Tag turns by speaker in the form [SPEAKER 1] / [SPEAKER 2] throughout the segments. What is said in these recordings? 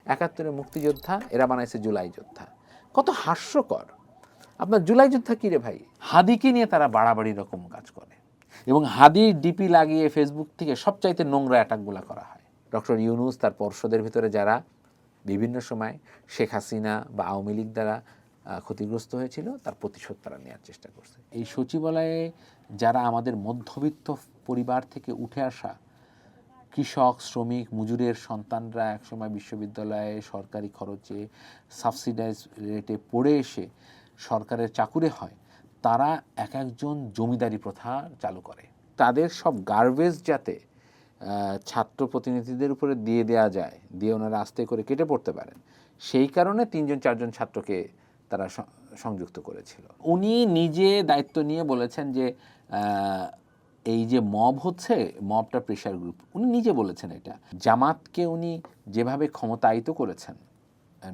[SPEAKER 1] 71-এ মুক্তিযোদ্ধা, এরা বানাইছে জুলাই যোদ্ধা। কত হাস্যকর! আপনার জুলাই যোদ্ধা কী রে ভাই? হাদিকে নিয়ে তারা বাড়াবাড়ি রকম কাজ করে এবং হাদির ডিপি লাগিয়ে ফেসবুক থেকে সবচাইতে নোংরা অ্যাটাকগুলো করা হয়। ডক্টর ইউনূস তার পর্ষদের ভিতরে যারা বিভিন্ন সময় শেখ হাসিনা বা আওয়ামী লীগ দ্বারা ক্ষতিগ্রস্ত হয়েছিল, তার প্রতিশোধ তারা নেওয়ার চেষ্টা করছে। এই সচিবালয়ে যারা আমাদের মধ্যবিত্ত পরিবার থেকে উঠে আসা কৃষক, শ্রমিক, মজুরের সন্তানরা একসময় বিশ্ববিদ্যালয়ে সরকারি খরচে সাবসিডাইজ রেটে পড়ে এসে সরকারের চাকুরে হয়, তারা এক একজন জমিদারি প্রথা চালু করে। তাদের সব গার্বেজ যাতে ছাত্র প্রতিনিধিদের উপরে দিয়ে দেওয়া যায়, দিয়ে ওনারা আস্তে করে কেটে পড়তে পারেন, সেই কারণে 3-4জন ছাত্রকে তারা সংযুক্ত করেছিল। উনি নিজে দায়িত্ব নিয়ে বলেছেন যে এই যে মব হচ্ছে, মবটা প্রেশার গ্রুপ, উনি নিজে বলেছেন এটা। জামাতকে উনি যেভাবে ক্ষমতায়িত করেছেন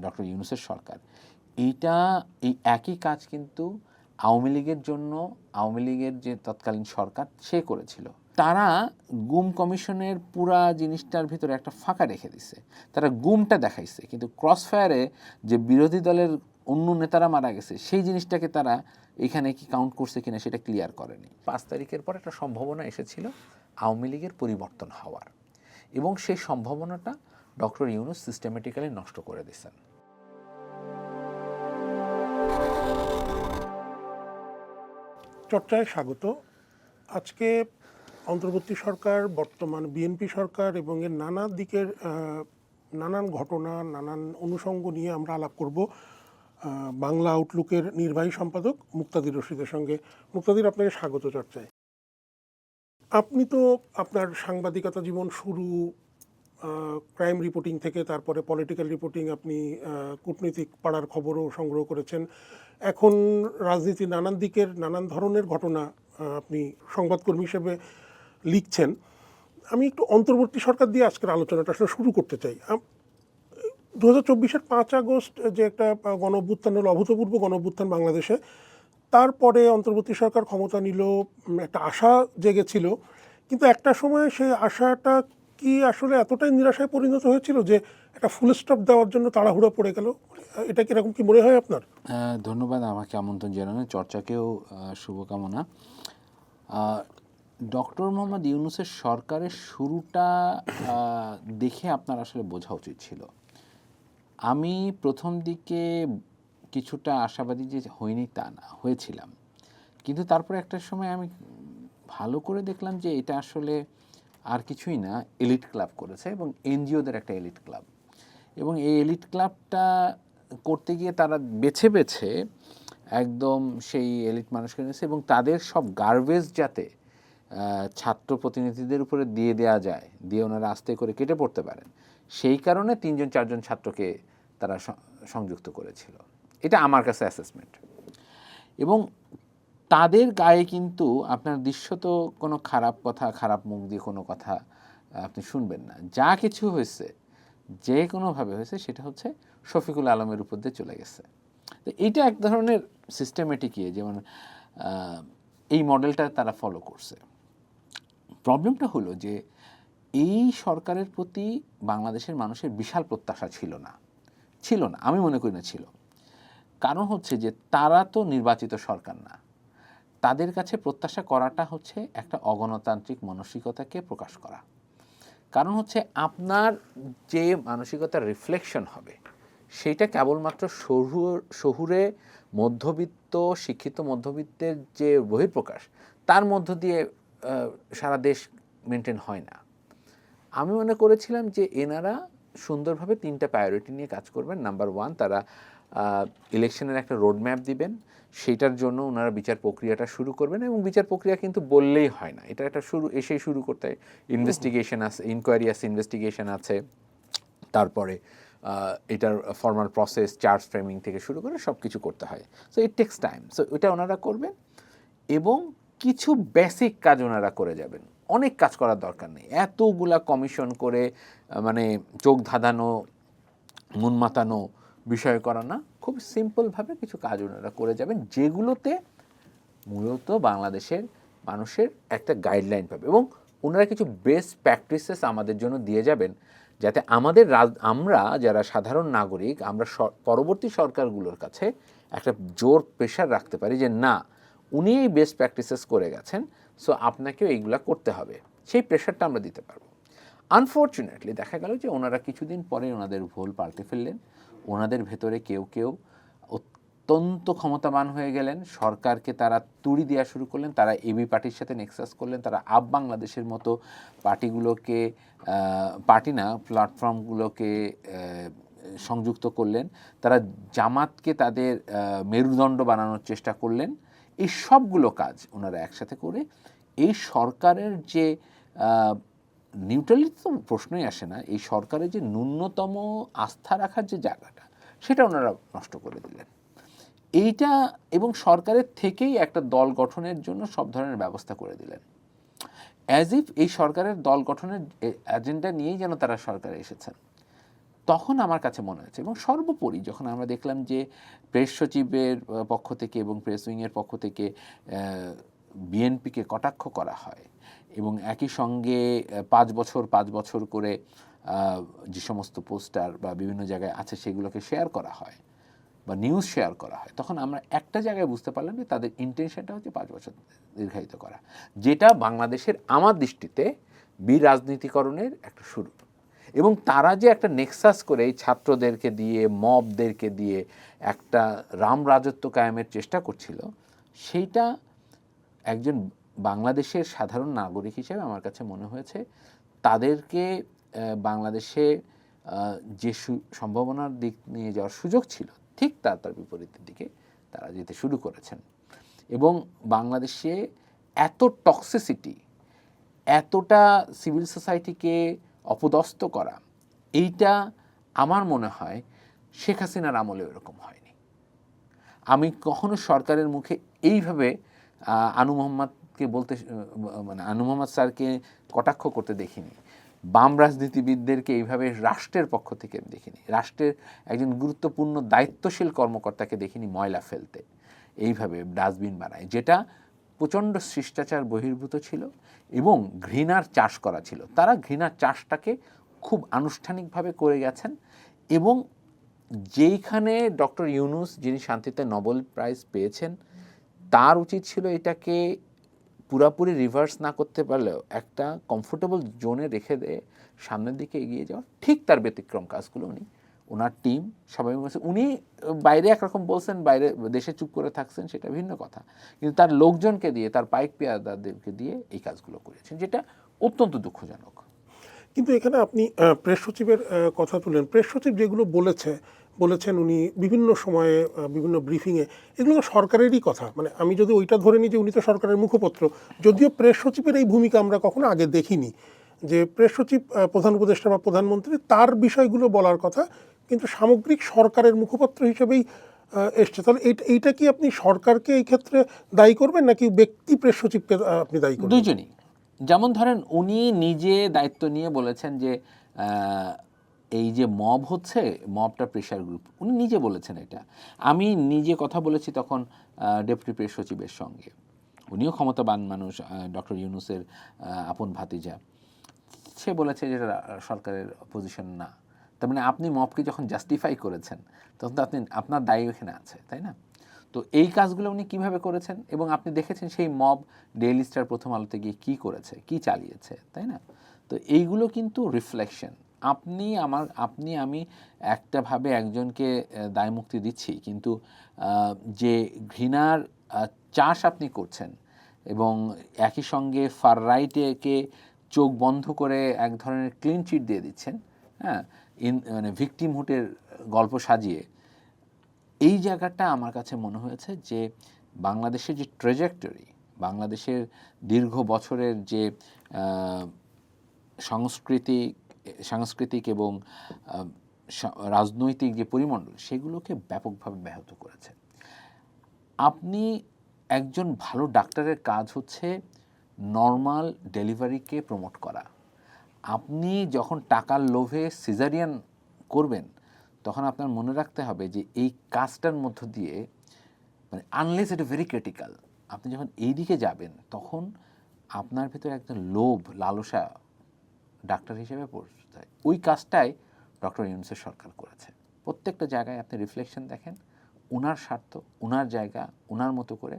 [SPEAKER 1] ডক্টর ইউনূসের সরকার, এইটা এই একই কাজ কিন্তু আওয়ামী লীগের জন্য আওয়ামী লীগের যে তৎকালীন সরকার সে করেছিল। তারা গুম কমিশনের পুরা জিনিসটার ভিতরে একটা ফাঁকা রেখে দিছে। তারা গুমটা দেখাইছে, কিন্তু ক্রসফায়ারে যে বিরোধী দলের অন্য নেতারা মারা গেছে সেই জিনিসটাকে তারা এখানে কি কাউন্ট করছে কিনা সেটা ক্লিয়ার করেনি। 5 তারিখের পর একটা সম্ভাবনা এসেছিল আওয়ামী লীগের পরিবর্তন হওয়ার, এবং সেই সম্ভাবনাটা ডক্টর ইউনূস সিস্টেমেটিক্যালি নষ্ট করে দিয়েছেন।
[SPEAKER 2] চর্চায় স্বাগত। আজকে অন্তর্বর্তী সরকার, বর্তমান বিএনপি সরকার এবং এর নানা দিকের নানান ঘটনা, নানান অনুষঙ্গ নিয়ে আমরা আলাপ করব বাংলা আউটলুকের নির্বাহী সম্পাদক মুক্তাদির রশিদের সঙ্গে। মুক্তাদির, আপনাকে স্বাগত চর্চায়। আপনি তো আপনার সাংবাদিকতা জীবন শুরু ক্রাইম রিপোর্টিং থেকে, তারপরে পলিটিক্যাল রিপোর্টিং, আপনি কূটনৈতিক পাড়ার খবরও সংগ্রহ করেছেন। এখন রাজনীতির নানান দিকের নানান ধরনের ঘটনা আপনি সংবাদকর্মী হিসেবে লিখছেন। আমি একটু অন্তর্বর্তী সরকার দিয়ে আজকের আলোচনাটা আসলে শুরু করতে চাই। 2024-এর 5 আগস্ট যে একটা গণঅভ্যুত্থান হলো, অভূতপূর্ব গণঅভ্যুত্থান বাংলাদেশে, তারপরে অন্তর্বর্তী সরকার ক্ষমতা নিল, একটা আশা জেগেছিল, কিন্তু একটা সময় সেই আশাটা কি আসলে এতটাই নিরাশায় পরিণত হয়েছিল যে একটা ফুল স্টপ দেওয়ার জন্য তাড়াহুড়ো পড়ে গেল? এটা কি এরকম কি মনে হয় আপনার?
[SPEAKER 1] ধন্যবাদ আমাকে আমন্ত্রণ জানানোর, চর্চাকেও শুভকামনা। ডক্টর মোহাম্মদ ইউনূসের সরকারের শুরুটা দেখে আপনার আসলে বোঝা উচিত ছিল। আমি প্রথম দিকে কিছুটা আশাবাদী যে হয়নি তা না, হয়েছিলাম, কিন্তু তারপরে একটা সময় আমি ভালো করে দেখলাম যে এটা আসলে আর কিছুই না, এলিট ক্লাব করেছে, এবং এনজিওদের একটা এলিট ক্লাব। এবং এই এলিট ক্লাবটা করতে গিয়ে তারা বেছে বেছে একদম সেই এলিট মানুষকে নিয়েছে, এবং তাদের সব গার্বেজ যাতে ছাত্র প্রতিনিধিদের উপরে দিয়ে দেওয়া যায়, দিয়ে ওনারা আস্তে করে কেটে পড়তে পারেন, সেই কারণে 3-4জন ছাত্রকে তারা সংযুক্ত করেছিল। এটা আমার কাছে অ্যাসেসমেন্ট। এবং তাদের গায়ে কিন্তু আপনার দৃশ্যত কোনো খারাপ কথা, খারাপ মুখ দিয়ে কোনো কথা আপনি শুনবেন না। যা কিছু হয়েছে, যে কোনোভাবে হয়েছে, সেটা হচ্ছে শফিকুল আলমের উপর দিয়ে চলে গেছে। তো এইটা এক ধরনের সিস্টেমেটিক যেমন এই মডেলটা তারা ফলো করছে। প্রবলেমটা হলো যে এই সরকারের প্রতি বাংলাদেশের মানুষের বিশাল প্রত্যাশা ছিল না, আমি মনে করি না ছিল। কারণ হচ্ছে যে তারা তো নির্বাচিত সরকার না, তাদের কাছে প্রত্যাশা করাটা হচ্ছে একটা অগণতান্ত্রিক মানসিকতাকে প্রকাশ করা। কারণ হচ্ছে আপনার যে মানসিকতার রিফ্লেকশন হবে সেইটা কেবলমাত্র শহুরে মধ্যবিত্ত শিক্ষিত মধ্যবিত্তের যে বহিঃপ্রকাশ, তার মধ্য দিয়ে সারা দেশ মেনটেন হয় না। আমি মনে করেছিলাম যে এনারা সুন্দরভাবে 3টা প্রায়োরিটি নিয়ে কাজ করবেন। নাম্বার 1, তারা ইলেকশনের একটা রোড ম্যাপ দিবেন, সেইটার জন্য ওনারা বিচার প্রক্রিয়াটা শুরু করবেন। এবং বিচার প্রক্রিয়া কিন্তু বললেই হয় না, এটা একটা শুরু করতে হয়। ইনভেস্টিগেশন আছে, ইনকোয়ারি আছে, ইনভেস্টিগেশন আছে, তারপরে এটার ফর্মাল প্রসেস, চার্জ ফ্রেমিং থেকে শুরু করে সব কিছু করতে হয়। So it takes time. So এটা ওনারা করবেন, এবং কিছু বেসিক কাজ ওনারা করে যাবেন। অনেক কাজ করার দরকার নেই, এতগুলা কমিশন করে মানে চোখ ধাঁধানো, মন মাতানো বিষয় করা না, খুব সিম্পলভাবে কিছু কাজ ওনারা করে যাবেন, যেগুলোতে মূলত বাংলাদেশের মানুষের একটা গাইডলাইন পাবে। এবং ওনারা কিছু বেস্ট প্র্যাকটিসেস আমাদের জন্য দিয়ে যাবেন, যাতে আমরা যারা সাধারণ নাগরিক আমরা পরবর্তী সরকারগুলোর কাছে একটা জোর প্রেশার রাখতে পারি যে না, উনি এই বেস্ট প্র্যাকটিসেস করে গেছেন, সো আপনাকেও এইগুলা করতে হবে, সেই প্রেশারটা আমরা দিতে পারবো। আনফর্চুনেটলি দেখা গেল যে ওনারা কিছুদিন পরে ওনাদের ভুল পাল্টে ফেললেন, ওনাদের ভেতরে কেউ কেউ অত্যন্ত ক্ষমতাবান হয়ে গেলেন, সরকারকে তারা তুড়ি দেওয়া শুরু করলেন, তারা এবি পার্টির সাথে নেক্সাস করলেন, তারা আপ বাংলাদেশের মতো পার্টিগুলোকে পার্টি না প্ল্যাটফর্মগুলোকে সংযুক্ত করলেন, তারা জামাতকে তাদের মেরুদণ্ড বানানোর চেষ্টা করলেন। এই সবগুলো কাজ ওনারা একসাথে করে এই সরকারের যে নিউট্রালিটি তো প্রশ্নই আসে না, এই সরকারের যে ন্যূনতম আস্থা রাখার যে জায়গাটা সেটা ওনারা নষ্ট করে দিলেন। এইটা এবং সরকারের থেকেই একটা দল গঠনের জন্য সব ধরনের ব্যবস্থা করে দিলেন, অ্যাজ ইফ এই সরকারের দল গঠনের এজেন্ডা নিয়েই যেন তারা সরকারে এসেছেন। তখন আমার কাছে মনে হয়েছে, এবং সর্বোপরি যখন আমরা দেখলাম যে প্রেস সচিবের পক্ষ থেকে এবং প্রেস উইংয়ের পক্ষ থেকে বিএনপিকে কটাক্ষ করা হয় এবং একই সঙ্গে 5 বছর করে যে সমস্ত পোস্টার বা বিভিন্ন জায়গায় আছে সেগুলোকে শেয়ার করা হয় বা নিউজ শেয়ার করা হয়, তখন আমরা একটা জায়গায় বুঝতে পারলাম যে তাদের ইন্টেনশনটা হচ্ছে 5 বছর দীর্ঘায়িত করা, যেটা বাংলাদেশের আমার দৃষ্টিতে বিরাজনীতিকরণের একটা শুরু। এবং তারা যে একটা নেক্সাস করে এই ছাত্রদেরকে দিয়ে মবদেরকে দিয়ে একটা রাম রাজত্ব কায়েমের চেষ্টা করছিল, সেইটা একজন বাংলাদেশের সাধারণ নাগরিক হিসেবে আমার কাছে মনে হয়েছে তাদেরকে বাংলাদেশে যে সম্ভাবনার দিক নিয়ে যাওয়ার সুযোগ ছিল ঠিক তার বিপরীতের দিকে তারা যেতে শুরু করেছেন। এবং বাংলাদেশে এত টক্সিসিটি, এতটা সিভিল সোসাইটিকে অপদস্থ করা, এইটা আমার মনে হয় শেখ হাসিনার আমলে এরকম হয়নি। আমি কখনো সরকারের মুখে এইভাবে আনু মোহাম্মদকে বলতে, মানে আনু মোহাম্মদ স্যারকে কটাক্ষ করতে দেখিনি, বাম রাজনীতিবিদদেরকে এইভাবে রাষ্ট্রের পক্ষ থেকে দেখিনি, রাষ্ট্রের একজন গুরুত্বপূর্ণ দায়িত্বশীল কর্মকর্তাকে দেখিনি ময়লা ফেলতে এইভাবে ডাস্টবিন বানায়, যেটা প্রচণ্ড শিষ্টাচার বহির্ভূত ছিল এবং ঘৃণার চাষ করা ছিল। তারা ঘৃণার চাষটাকে খুব আনুষ্ঠানিকভাবে করে গেছেন। এবং যেইখানে ডক্টর ইউনূস, যিনি শান্তিতে নোবেল প্রাইজ পেয়েছেন, তার উচিত ছিল এটাকে পুরাপুরি রিভার্স না করতে পারলেও একটা কমফোর্টেবল জোনে রেখে দিয়ে সামনের দিকে এগিয়ে যাওয়া, ঠিক তার ব্যতিক্রম কাজগুলো উনি, ওনার টিম সবাই বলছে। উনি বাইরে একরকম বলছেন, বাইরে দেশে চুপ করে থাকছেন, সেটা ভিন্ন কথা, কিন্তু তার লোকজনকে দিয়ে, তার পাইক পেয়াদাদেরকে দিয়ে এই কাজগুলো করেছেন, যেটা অত্যন্ত দুঃখজনক।
[SPEAKER 2] কিন্তু এখানে আপনি প্রেস সচিবের কথা তুলেন, প্রেস সচিব যেগুলো বলেছেন উনি বিভিন্ন সময়ে বিভিন্ন ব্রিফিংয়ে, এগুলো সরকারেরই কথা। মানে আমি যদি ওইটা ধরে নিই যে উনি তো সরকারের মুখপত্র, যদিও প্রেস সচিবের এই ভূমিকা আমরা কখনো আগে দেখিনি, যে প্রেস সচিব প্রধান উপদেষ্টা বা প্রধানমন্ত্রী তার বিষয়গুলো বলার কথা, কিন্তু সামগ্রিক সরকারের মুখপাত্র হিসেবেই এসছে। তাহলে এইটা কি আপনি সরকারকে এই ক্ষেত্রে দায়ী করবেন নাকি ব্যক্তি প্রেস সচিবকে আপনি দায়ী করবেন?
[SPEAKER 1] দুইজনই। যেমন ধরেন উনি নিজে দায়িত্ব নিয়ে বলেছেন যে এই যে মব হচ্ছে, মবটা প্রেশার গ্রুপ, উনি নিজে বলেছেন এটা। আমি নিজে কথা বলেছি তখন ডেপুটি প্রেস সচিবের সঙ্গে, উনিও ক্ষমতাবান মানুষ, ডক্টর ইউনূসের আপন ভাতিজা। সে বলেছে যে এটা সরকারের পজিশন না। তার মানে আপনি মবকে যখন জাস্টিফাই করেছেন তখন তো আপনার দায়ী এখানে আছে, তাই না? তো এই কাজগুলো উনি কীভাবে করেছেন, এবং আপনি দেখেছেন সেই মব ডেইলি স্টার প্রথম আলোতে গিয়ে কী করেছে, কী চালিয়েছে, তাই না? তো এইগুলো কিন্তু রিফ্লেকশন। আমি একটাভাবে একজনকে দায়মুক্তি দিচ্ছি, কিন্তু যে ঘৃণার চাষ আপনি করছেন এবং একই সঙ্গে ফার রাইটকে চোখ বন্ধ করে এক ধরনের ক্লিন চিট দিয়ে দিচ্ছেন, হ্যাঁ, মানে ভিকটিমহুডের গল্প সাজিয়ে, এই জায়গাটা আমার কাছে মনে হয়েছে যে বাংলাদেশের যে ট্র্যাজেক্টরি, বাংলাদেশের দীর্ঘ বছরের যে সাংস্কৃতিক এবং রাজনৈতিক যে পরিমণ্ডল, সেগুলোকে ব্যাপকভাবে ব্যাহত করেছে। আপনি একজন ভালো ডাক্তারের কাজ হচ্ছে নর্মাল ডেলিভারিকে প্রমোট করা। আপনি যখন টাকার লোভে সিজারিয়ান করবেন তখন আপনার মনে রাখতে হবে যে এই কাজটার মধ্য দিয়ে, মানে আনলেস এটা ভেরি ক্রিটিক্যাল, আপনি যখন এই দিকে যাবেন তখন আপনার ভিতরে একটা লোভ, লালসা ডাক্তার হিসেবে পরিচিত হয়। ওই কাজটাই ডক্টর ইউনূসের সরকার করেছে। প্রত্যেকটা জায়গায় আপনি রিফ্লেকশন দেখেন, উনার স্বার্থ, উনার জায়গা, উনার মতো করে।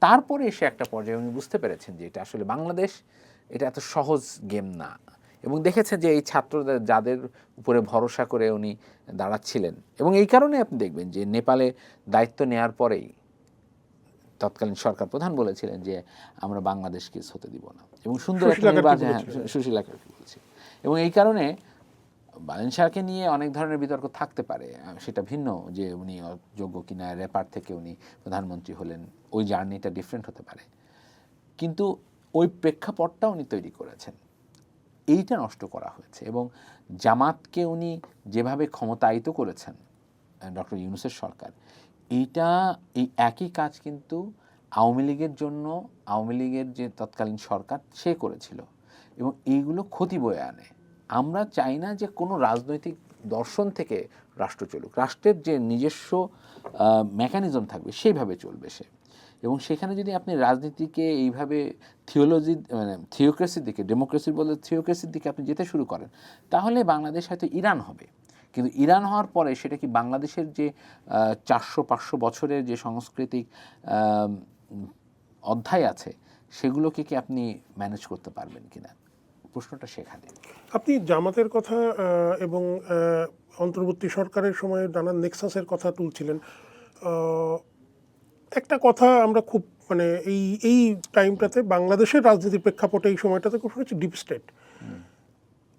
[SPEAKER 1] তারপরে এসে একটা পর্যায়ে উনি বুঝতে পেরেছেন যে এটা আসলে বাংলাদেশ, এটা এত সহজ গেম না, এবং দেখেছেন যে এই ছাত্রদের যাদের উপরে ভরসা করে উনি দাঁড়াচ্ছিলেন, এবং এই কারণে আপনি দেখবেন যে নেপালে দায়িত্ব নেওয়ার পরেই তৎকালীন সরকার প্রধান বলেছিলেন যে আমরা বাংলাদেশকে হতে দিব না, এবং সুন্দর একটা
[SPEAKER 2] সুশীলা কার্কি
[SPEAKER 1] নির্বাচন,
[SPEAKER 2] বলেছিলেন।
[SPEAKER 1] সুশীলা কার্কি বলছি। এবং এই কারণে বালেনশাহকে নিয়ে অনেক ধরনের বিতর্ক থাকতে পারে, সেটা ভিন্ন, যে উনি যোগ্য কিনা, রেপার থেকে উনি প্রধানমন্ত্রী হলেন, ওই জার্নিটা ডিফারেন্ট হতে পারে, কিন্তু ওই প্রেক্ষাপটটা উনি তৈরি করেছেন, এইটা নষ্ট করা হয়েছে। এবং জামাতকে উনি যেভাবে ক্ষমতায়িত করেছেন ডক্টর ইউনূসের সরকার, এইটা, এই একই কাজ কিন্তু আওয়ামী লীগের জন্য, আওয়ামী লীগের যে তৎকালীন সরকার সে করেছিল, এবং এইগুলো ক্ষতি বয়ে আনে। আমরা চাই না যে কোনো রাজনৈতিক দর্শন থেকে রাষ্ট্র চলুক, রাষ্ট্রের যে নিজস্ব মেকানিজম থাকবে সেইভাবে চলবে সে। এবং সেখানে যদি আপনি রাজনীতিকে এইভাবে থিওলজি, মানে থিওক্রেসির দিকে, ডেমোক্রেসির বলে থিওক্রেসির দিকে আপনি যেতে শুরু করেন, তাহলে বাংলাদেশ হয়তো ইরান হবে। কিন্তু ইরান হওয়ার পরে সেটা কি বাংলাদেশের যে 400-500 বছরের যে সাংস্কৃতিক অধ্যায় আছে, সেগুলোকে কি আপনি ম্যানেজ করতে পারবেন কিনা, প্রশ্নটা সেখানে।
[SPEAKER 2] আপনি জামাতের কথা এবং অন্তর্বর্তী সরকারের সময় নানান নেক্সাসের কথা তুলছিলেন। একটা কথা আমরা খুব মানে এই এই টাইমটাতে বাংলাদেশের রাজনীতির প্রেক্ষাপটে এই সময়টাতে খুব হচ্ছে ডিপ স্টেট।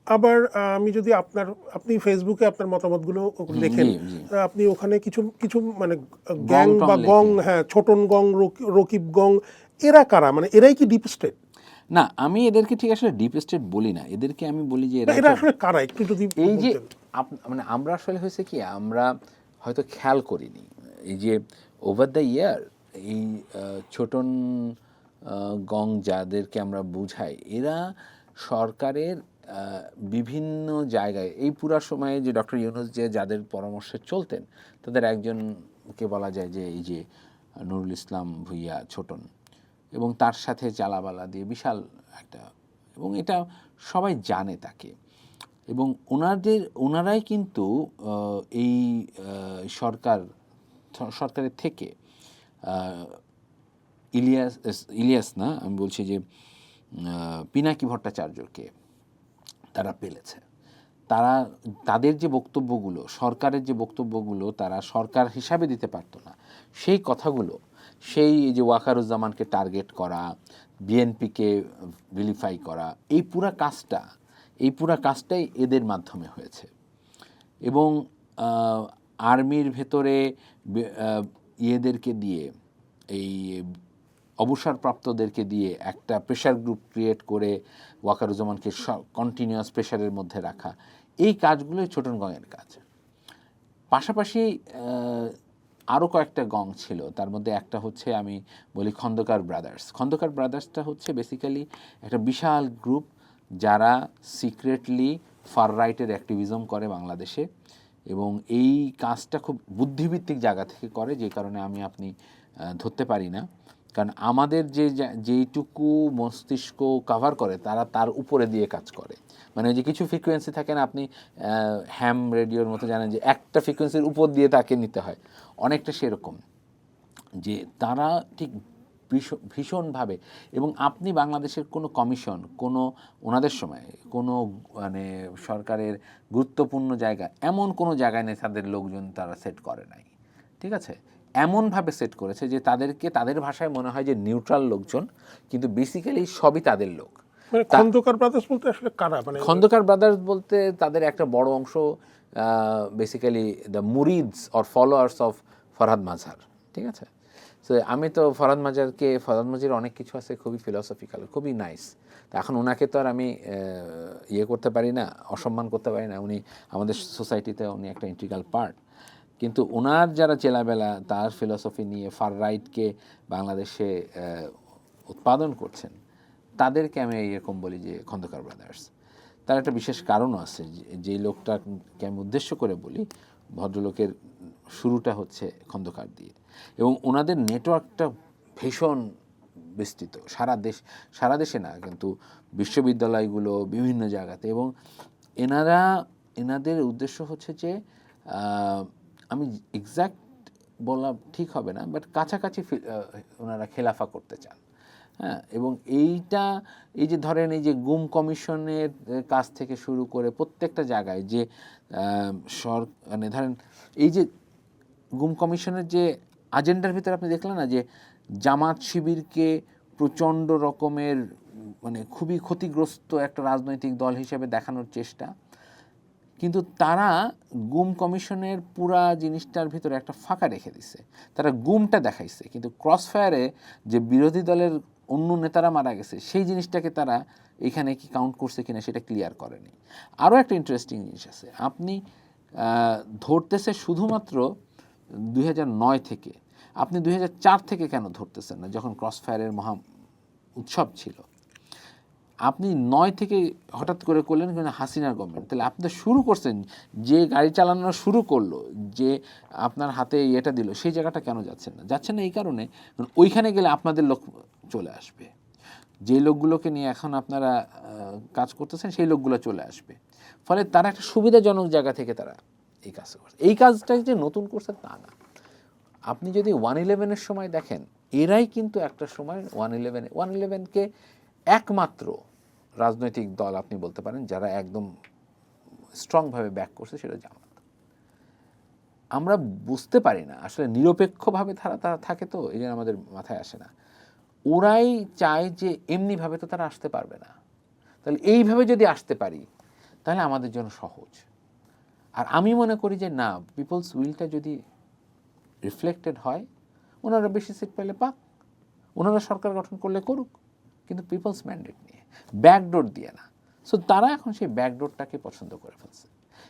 [SPEAKER 2] আবার আমি যদি আপনি ফেসবুকে আপনার মতামতগুলো লেখেন,
[SPEAKER 1] জি, জি।
[SPEAKER 2] আপনি ওখানে কিছু কিছু মানে গ্যাং
[SPEAKER 1] টং
[SPEAKER 2] বা
[SPEAKER 1] লেখে।
[SPEAKER 2] গং, হ্যাঁ, ছোটন গং, রকিব গং, এরা কারা, মানে এরাই কি ডিপ স্টেট?
[SPEAKER 1] না, আমি এদেরকে ঠিক আসলে ডিপ স্টেট বলি না, এদেরকে আমি বলি যে এরা
[SPEAKER 2] এরা আসলে কারা একটু যদি
[SPEAKER 1] এই যে
[SPEAKER 2] বলতেন।
[SPEAKER 1] মানে আমরা আসলে হয়েছে কি, আমরা হয়তো খেয়াল করিনি, এই যে ওভার দ্য ইয়ার এই ছোটন গং যাদেরকে আমরা বুঝাই, এরা সরকারের বিভিন্ন জায়গায় এই পুরা সময়ে যে ডক্টর ইউনূস যে যাদের পরামর্শে চলতেন, তাদের একজনকে বলা যায় যে এই যে নুরুল ইসলাম ভূঁইয়া ছোটন, এবং তার সাথে চালাবালা দিয়ে বিশাল একটা, এবং এটা সবাই জানে তাকে। এবং ওনারাই কিন্তু এই সরকারের থেকে ইলিয়াস না, আমি বলছি যে পিনাকি ভট্টাচার্যকে তারা পেলেছে। তারা তাদের যে বক্তব্যগুলো, সরকারের যে বক্তব্যগুলো তারা সরকার হিসাবে দিতে পারতো না, সেই কথাগুলো, সেই যে ওয়াকারুজ্জামানকে টার্গেট করা, বিএনপিকে ভিলিফাই করা, এই পুরা কাজটাই এদের মাধ্যমে হয়েছে। এবং আর্মির ভেতরে ইয়েদেরকে দিয়ে, এই অবসরপ্রাপ্তদেরকে দিয়ে একটা প্রেশার গ্রুপ ক্রিয়েট করে ওয়াকারুজ্জামানকে কন্টিনিউয়াস প্রেশারের মধ্যে রাখা, এই কাজগুলোই ছোটন গংয়ের কাজ। পাশাপাশি আরও কয়েকটা গং ছিল, তার মধ্যে একটা হচ্ছে আমি বলি খন্দকার ব্রাদার্স। খন্দকার ব্রাদার্সটা হচ্ছে বেসিক্যালি একটা বিশাল গ্রুপ যারা সিক্রেটলি ফার রাইটের অ্যাক্টিভিজম করে বাংলাদেশে, এবং এই কাজটা খুব বুদ্ধিভিত্তিক জায়গা থেকে করে, যে কারণে আপনি ধরতে পারি না। কারণ আমাদের যেইটুকু মস্তিষ্ক কাভার করে, তারা তার উপরে দিয়ে কাজ করে। মানে যে কিছু ফ্রিকোয়েন্সি থাকে না, আপনি হ্যাম রেডিওর মতো জানেন যে একটা ফ্রিকোয়েন্সির উপর দিয়ে তাকে নিতে হয়, অনেকটা সেরকম, যে তারা ঠিক ভীষণভাবে। এবং আপনি বাংলাদেশের কোনো কমিশন, কোনো ওনাদের সময় কোনো মানে সরকারের গুরুত্বপূর্ণ জায়গা, এমন কোনো জায়গায় নেই তাদের লোকজন তারা সেট করে নাই, ঠিক আছে? এমনভাবে সেট করেছে যে তাদেরকে, তাদের ভাষায় মনে হয় যে নিউট্রাল লোকজন, কিন্তু বেসিক্যালি সবই তাদের লোক।
[SPEAKER 2] মানে খন্দকার ব্রাদার্স বলতে আসলে কারা? মানে
[SPEAKER 1] খন্দকার ব্রাদার্স বলতে তাদের একটা বড় অংশ basically the murids or followers of Farhad Mazhar, ঠিক আছে? সো আমি তো ফরহাদ মাঝার অনেক কিছু আছে খুবই ফিলসফিক্যাল, খুবই নাইস। তা এখন ওনাকে তো আর আমি ইয়ে করতে পারি না, অসম্মান করতে পারি না, উনি আমাদের সোসাইটিতে উনি একটা ইন্টিগ্রাল পার্ট। কিন্তু ওনার যারা চেলাবেলা তার ফিলসফি নিয়ে ফার রাইটকে বাংলাদেশে উৎপাদন করছেন, তাদেরকে আমি এরকম বলি যে খন্দকার ব্রাদার্স। তার একটা বিশেষ কারণও আছে, যেই লোকটাকে আমি উদ্দেশ্য করে বলি, ভদ্রলোকের শুরুটা হচ্ছে খন্দকার দিয়ে, এবং ওনাদের নেটওয়ার্কটা ভীষণ বিস্তৃত, সারা দেশে না, কিন্তু বিশ্ববিদ্যালয়গুলো বিভিন্ন জায়গাতে, এবং এনাদের উদ্দেশ্য হচ্ছে যে আমি এক্স্যাক্ট বলা ঠিক হবে না, বাট কাছাকাছি ওনারা খেলাফা করতে চান। হ্যাঁ, এবং এই যে ধরেন এই যে গুম কমিশনের কাজ থেকে শুরু করে প্রত্যেকটা জায়গায় যে মানে ধরেন এই যে গুম কমিশনের যে আজেন্ডার ভিতরে আপনি দেখলেন না যে জামাত শিবিরকে প্রচণ্ড রকমের মানে খুবই ক্ষতিগ্রস্ত একটা রাজনৈতিক দল হিসেবে দেখানোর চেষ্টা, কিন্তু তারা গুম কমিশনের পুরা জিনিসটার ভিতরে একটা ফাঁকা রেখে দিছে। তারা গুমটা দেখাইছে, কিন্তু ক্রসফায়ারে যে বিরোধী দলের অন্য নেতারা মারা গেছে সেই জিনিসটাকে তারা এখানে কি কাউন্ট করছে কিনা সেটা ক্লিয়ার করেনি। আরও একটা ইন্টারেস্টিং জিনিস আছে, আপনি ধরতেছে শুধুমাত্র 2009 থেকে, আপনি 2004 থেকে কেন ধরতেছেন না, যখন ক্রসফায়ারের মহা উৎসব ছিল? আপনি 9 থেকে হঠাৎ করে করলেন কিন্তু হাসিনার গভর্নমেন্ট, তাহলে আপনি তো শুরু করছেন, যে গাড়ি চালানো শুরু করলো, যে আপনার হাতে এটা দিল, সেই জায়গাটা কেন যাচ্ছেন না? যাচ্ছেন না এই কারণে, ওইখানে গেলে আপনাদের লোক চলে আসবে, যে লোকগুলোকে নিয়ে এখন আপনারা কাজ করতেছেন সেই লোকগুলো চলে আসবে, ফলে তারা একটা সুবিধাজনক জায়গা থেকে তারা এই কাজটা করছে। এই কাজটা যে নতুন করছে তা না। আপনি যদি 111-এর সময় দেখেন, এরাই কিন্তু একটা সময় 111-কে একমাত্র রাজনৈতিক দল আপনি বলতে পারেন যারা একদম স্ট্রংভাবে ব্যাক করছে, সেটা জামাত। আমরা বুঝতে পারি না আসলে, নিরপেক্ষভাবে তারা থাকে, তো এই জন্য আমাদের মাথায় আসে না। ওরাই চায় যে এমনিভাবে তো তারা আসতে পারবে না, তাহলে এইভাবে যদি আসতে পারি তাহলে আমাদের জন্য সহজ। আর আমি মনে করি যে না, পিপলস উইলটা যদি রিফ্লেক্টেড হয়, ওনারা বেশি সিট পেলে পাক, ওনারা সরকার গঠন করলে করুক, কিন্তু পিপলস ম্যান্ডেট নিয়ে, ব্যাকডোর দিয়ে না। সো তারা এখন সেই ব্যাকডোরটাকে পছন্দ করে ফেলছে,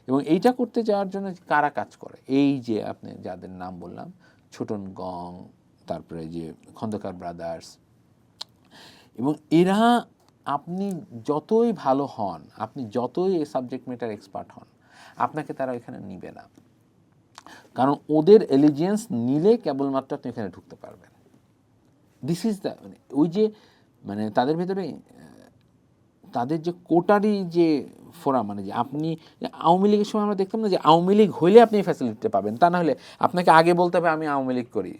[SPEAKER 1] এবং এইটা করতে যাওয়ার জন্য কারা কাজ করে, এই যে আপনি যাদের নাম বললাম, ছোটন গং, তারপরে যে খন্দকার ব্রাদার্স, এবং এরা আপনি যতই ভালো হন, আপনি যতই এই সাবজেক্ট ম্যাটার এক্সপার্ট হন, আপনাকে তারা এখানে নিবে না, কারণ ওদের এলিজিয়েন্স নিলে কেবলমাত্র আপনি এখানে ঢুকতে পারবেন। দিস ইজ দ্য, মানে ওই যে মানে তাদের ভিতরে তাদের যে কোটারি যে ফোরাম, মানে যে আপনি আওয়ামী লীগের সময় আমরা দেখতাম না যে আওয়ামী লীগ হইলে আপনি এই ফ্যাসিলিটিটা পাবেন, তা না হলে আপনাকে আগে বলতে হবে আমি আওয়ামী লীগ করি,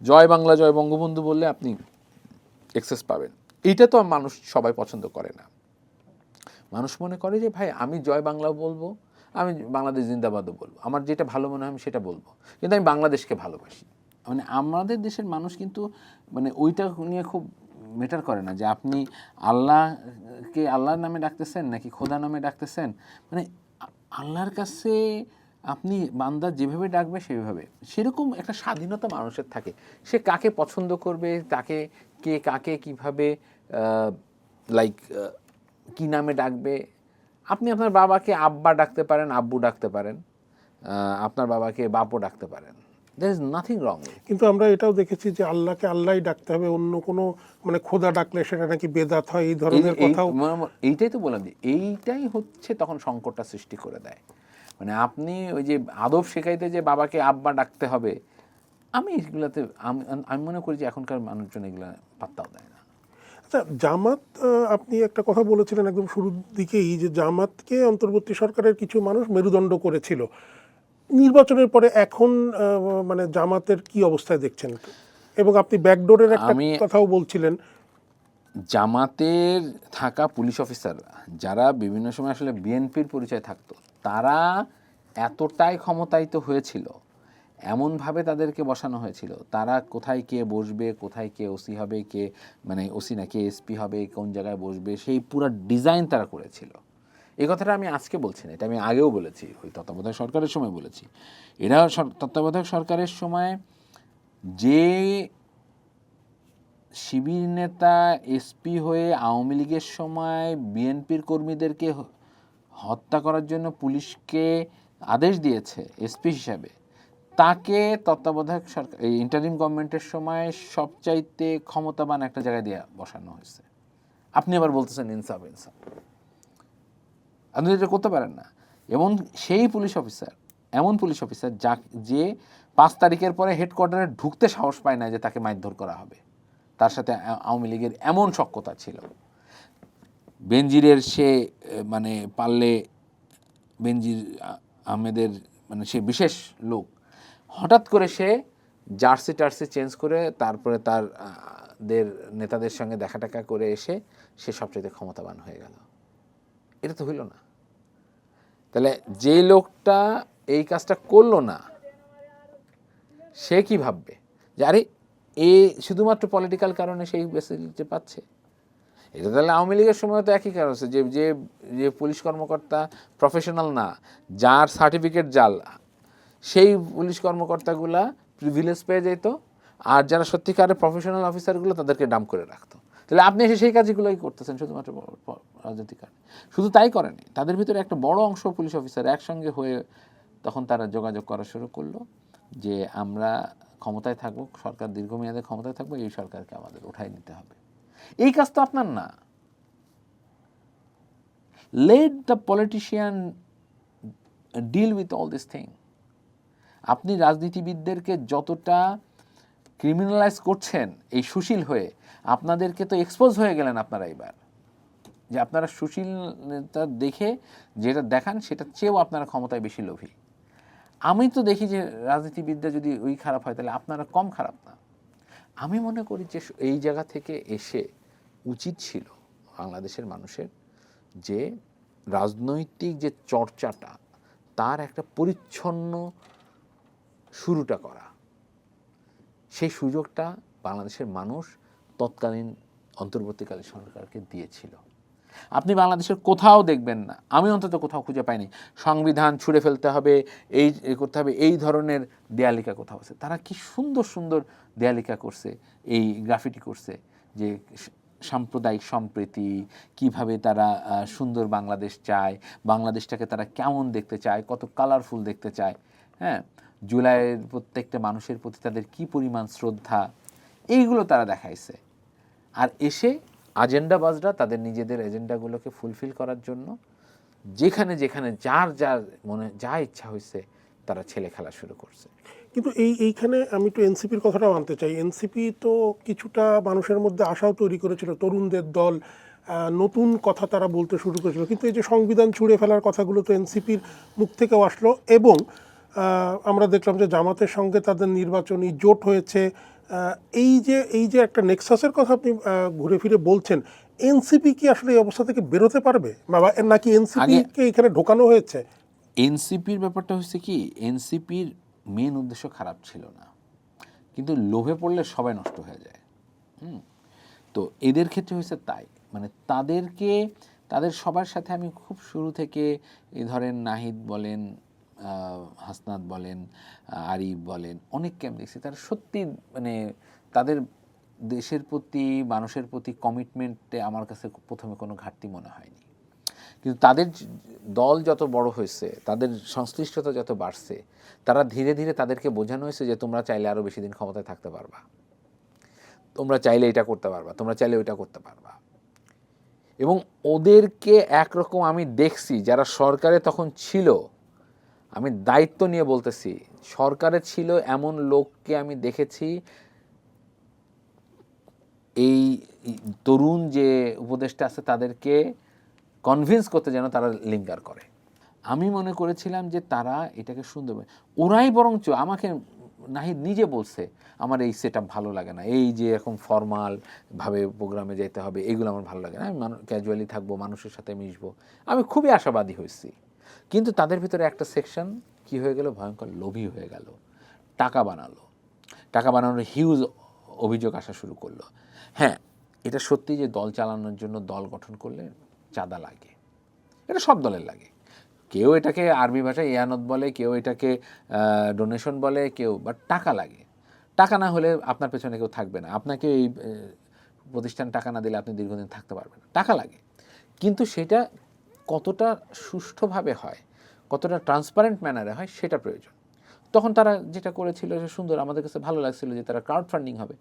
[SPEAKER 1] জয় বাংলা জয় বঙ্গবন্ধু বললে আপনি এক্সেস পাবেন। এইটা তো মানুষ সবাই পছন্দ করে না। মানুষ মনে করে যে ভাই আমি জয় বাংলাও বলবো, আমি বাংলাদেশ জিন্দাবাদও বলবো, আমার যেটা ভালো মনে হয় আমি সেটা বলবো, কিন্তু আমি বাংলাদেশকে ভালোবাসি। মানে আমাদের দেশের মানুষ কিন্তু মানে ওইটা নিয়ে খুব ম্যাটার করে না যে আপনি আল্লাহকে আল্লাহর নামে ডাকতেছেন নাকি খোদা নামে ডাকতেছেন। মানে আল্লাহর কাছে আপনি বান্দা যেভাবে ডাকবে সেভাবে, সেরকম একটা স্বাধীনতা মানুষের থাকে। সে কাকে পছন্দ করবে, তাকে কাকে কীভাবে লাইক কী নামে ডাকবে। আপনি আপনার বাবাকে আব্বা ডাকতে পারেন, আব্বু ডাকতে পারেন, আপনার বাবাকে বাপও ডাকতে পারেন, there is nothing wrong with it.
[SPEAKER 2] কিন্তু আমরা এটাও দেখেছি যে আল্লাহকে আল্লাহই ডাকতে হবে, অন্য কোনো মানে খোদা ডাকলে সেটা নাকি বেদাত হয়, এই ধরনের কথাও।
[SPEAKER 1] এইটাই তো বললাম যে এইটাই হচ্ছে তখন সংকটটা সৃষ্টি করে দেয়। মানে আপনি ওই যে আদব শেখাইতে যে বাবাকে আব্বা ডাকতে হবে, আমি এগুলাতে আমি মনে করি যে এখনকার মানুষজন এগুলা পাত্তাও দেয় না।
[SPEAKER 2] আচ্ছা, জামাত, আপনি একটা কথা বলেছিলেন একদম শুরুর দিকেই যে জামাতকে অন্তর্বর্তী সরকারের কিছু মানুষ মেরুদণ্ড করেছিল। নির্বাচনের পরে এখন মানে জামাতের কি অবস্থায় দেখছেন? এবং আপনি ব্যাকডোরের একটা কথাও বলছিলেন।
[SPEAKER 1] জামাতের থাকা পুলিশ অফিসাররা যারা বিভিন্ন সময় আসলে বিএনপির পরিচয় থাকতো, তারা এতটাই ক্ষমতায়িত হয়েছিল, এমনভাবে তাদেরকে বসানো হয়েছিল, তারা কোথায় কে বসবে, কোথায় কে ওসি হবে, কে মানে ওসি না কে এসপি হবে, কোন জায়গায় বসবে, সেই পুরো ডিজাইন তারা করেছিল। এই কথাটা আমি আজকে বলছি না, এটা আমি আগেও বলেছি, ওই তত্ত্বাবধায়ক সরকারের সময় বলেছি। এরা তত্ত্বাবধায়ক সরকারের সময় যে শিবির নেতা এসপি হয়ে আওয়ামী লীগের সময় বিএনপির কর্মীদেরকে হত্যা করার জন্য পুলিশকে আদেশ দিয়েছে এসপি হিসাবে, তাকে তত্ত্বাবধায়ক সরকার এই ইন্টারিম গভর্নমেন্টের সময় সবচাইতে ক্ষমতাবান একটা জায়গায় দিয়ে বসানো হয়েছে। আপনি আবার বলতেছেন ইনসাফ ইনসাফ, আপনি এটা করতে পারেন না। এবং সেই পুলিশ অফিসার, এমন পুলিশ অফিসার যে 5 তারিখের পরে হেডকোয়ার্টারে ঢুকতে সাহস পায় না যে তাকে মারধর করা হবে, তার সাথে আওয়ামী লীগের এমন সখ্যতা ছিল। বেনজিরের সে মানে পারলে বেনজির আহমেদের মানে সে বিশেষ লোক, হঠাৎ করে সে জার্সি টার্সি চেঞ্জ করে তারপরে তার নেতাদের সঙ্গে দেখা টাকা করে এসে সে সবচেয়ে ক্ষমতাবান হয়ে গেল। এটা তো হইল না। তাহলে যে লোকটা এই কাজটা করলো না সে কি ভাববে যে আরে এ শুধুমাত্র পলিটিক্যাল কারণে সেই ফ্যাসিলিটি পাচ্ছে? এটা তাহলে আওয়ামী লীগের সময় তো একই কারণ আছে, যে যে যে পুলিশ কর্মকর্তা প্রফেশনাল না, যার সার্টিফিকেট জাল, সেই পুলিশ কর্মকর্তাগুলা প্রিভিলেজ পেয়ে যেত, আর যারা সত্যিকারের প্রফেশনাল অফিসারগুলো তাদেরকে ডাম করে রাখতো। তাহলে আপনি এসে সেই কাজগুলোই করতেছেন শুধুমাত্র রাজনৈতিক কারণে। শুধু তাই করেনি, তাদের ভিতরে একটা বড় অংশ পুলিশ অফিসার একসঙ্গে হয়ে তখন তারা যোগাযোগ করা শুরু করলো যে আমরা ক্ষমতায় থাকবো, সরকার দীর্ঘমেয়াদে ক্ষমতায় থাকবো, এই সরকারকে আমাদের উঠাই নিতে হবে। এই কাজ তো আপনার না। Let the politician deal with all this thing. আপনি রাজনীতিবিদদেরকে যতটা ক্রিমিনালাইজ করছেন এই সুশীল হয়ে, আপনাদেরকে তো এক্সপোজ হয়ে গেলেন আপনারা এবার, যে আপনারা সুশীলতা দেখে যেটা দেখান সেটা চেয়েও আপনারা ক্ষমতায় বেশি লোভী। আমি তো দেখি যে রাজনীতিবিদরা যদি ওই খারাপ হয় তাহলে আপনারা কম খারাপ না। আমি মনে করি যে এই জায়গা থেকে এসে উচিত ছিল বাংলাদেশের মানুষের যে রাজনৈতিক যে চর্চাটা তার একটা পরিচ্ছন্ন শুরুটা করা। সেই সুযোগটা বাংলাদেশের মানুষ তৎকালীন অন্তর্বর্তীকালীন সরকারকে দিয়েছিল। আপনি বাংলাদেশের কোথাও দেখবেন না, আমি অন্তত কোথাও খুঁজে পাইনি, সংবিধান ছুঁড়ে ফেলতে হবে, এই করতে হবে, এই ধরনের দেয়ালিকা কোথাও আছে। তারা কি সুন্দর সুন্দর দেয়ালিকা করছে, এই গ্রাফিটি করছে, যে সাম্প্রদায়িক সম্প্রীতি, কিভাবে তারা সুন্দর বাংলাদেশ চায়, বাংলাদেশটাকে তারা কেমন দেখতে চায়, কত কালারফুল দেখতে চায়, হ্যাঁ, জুলাইয়ের প্রত্যেকটা মানুষের প্রতি তাদের কি পরিমাণ শ্রদ্ধা, এইগুলো তারা দেখাইছে। আর এসে আজেন্ডাবাজরা তাদের নিজেদের এজেন্ডাগুলোকে ফুলফিল করার জন্য যেখানে যেখানে যার যার মনে যা ইচ্ছা হয়েছে তারা ছেলে খেলা শুরু করছে।
[SPEAKER 2] কিন্তু এইখানে আমি একটু এনসিপির কথাটাও আনতে চাই। এনসিপি তো কিছুটা মানুষের মধ্যে আশাও তৈরি করেছিল, তরুণদের দল, নতুন কথা তারা বলতে শুরু করেছিল। কিন্তু এই যে সংবিধান ছুঁড়ে ফেলার কথাগুলো তো এনসিপির মুখ থেকেও আসলো, এবং আমরা দেখলাম যে জামাতের সঙ্গে তাদের নির্বাচনী জোট হয়েছে। এই যে একটা নেক্সাসের কথা আপনি ঘুরে ফিরে বলছেন, এনসিপি কি আসলে এই অবস্থা থেকে বেরোতে পারবে, নাকি এনসিপিকে এখানে ঢোকানো হয়েছে?
[SPEAKER 1] এনসিপির ব্যাপারটা হচ্ছে কি, এনসিপির মেন উদ্দেশ্য খারাপ ছিল না, কিন্তু লোভে পড়লে সবাই নষ্ট হয়ে যায়। তো এদের ক্ষেত্রে হয়েছে তাই, মানে তাদের সবার সাথে আমি খুব শুরু থেকে এই ধরেন নাহিদ বলেন, হাসনাত বলেন, আরিফ বলেন, অনেককে আমি দেখছি তারা সত্যি মানে তাদের দেশের প্রতি মানুষের প্রতি কমিটমেন্টে আমার কাছে প্রথমে কোনো ঘাটতি মনে হয়নি। কিন্তু তাদের দল যত বড় হয়েছে, তাদের সংশ্লিষ্টতা যত বাড়ছে, তারা ধীরে ধীরে তাদেরকে বোঝানো হয়েছে যে তোমরা চাইলে আরও বেশি দিন ক্ষমতায় থাকতে পারবা, তোমরা চাইলে এটা করতে পারবা, তোমরা চাইলে ওইটা করতে পারবা। এবং ওদেরকে একরকম আমি দেখছি যারা সরকারে তখন ছিল, আমি দায়িত্ব নিয়ে বলতেছি, সরকারে ছিল এমন লোককে আমি দেখেছি এই তরুণ যে উপদেষ্টা আছে তাদেরকে কনভিন্স করতে যেন তারা লিঙ্গার করে। আমি মনে করেছিলাম যে তারা এটাকে সুন্দর, ওরাই বরঞ্চ আমাকে নাহিদ নিজে বলছে আমার এই সেট আপ ভালো লাগে না, এই যে এরকম ফর্মালভাবে প্রোগ্রামে যেতে হবে এগুলো আমার ভালো লাগে না, আমি ক্যাজুয়ালি থাকবো, মানুষের সাথে মিশবো। আমি খুবই আশাবাদী হয়েছি। কিন্তু তাদের ভিতরে একটা সেকশন কি হয়ে গেল, ভয়ঙ্কর লোভী হয়ে গেল, টাকা বানানোর হিউজ অভিযোগ আসা শুরু করলো। হ্যাঁ, এটা সত্যি যে দল চালানোর জন্য দল গঠন করলে চাঁদা লাগে, এটা সব দলের লাগে। কেউ এটাকে আরবি ভাষায় ইয়ানত বলে, কেউ এটাকে ডোনেশন বলে, কেউ, বাট টাকা লাগে। টাকা না হলে আপনার পেছনে কেউ থাকবে না, আপনাকে এই প্রতিষ্ঠান টাকা না দিলে আপনি দীর্ঘদিন থাকতে পারবেন না, টাকা লাগে। কিন্তু সেটা কতটা সুষ্ঠুভাবে হয়, কতটা ট্রান্সপারেন্ট ম্যানারে হয় সেটা প্রয়োজন। তখন তারা যেটা করেছিল যে সুন্দর, আমাদের কাছে ভালো লাগছিল যে তারা ক্রাউড ফান্ডিং হবে,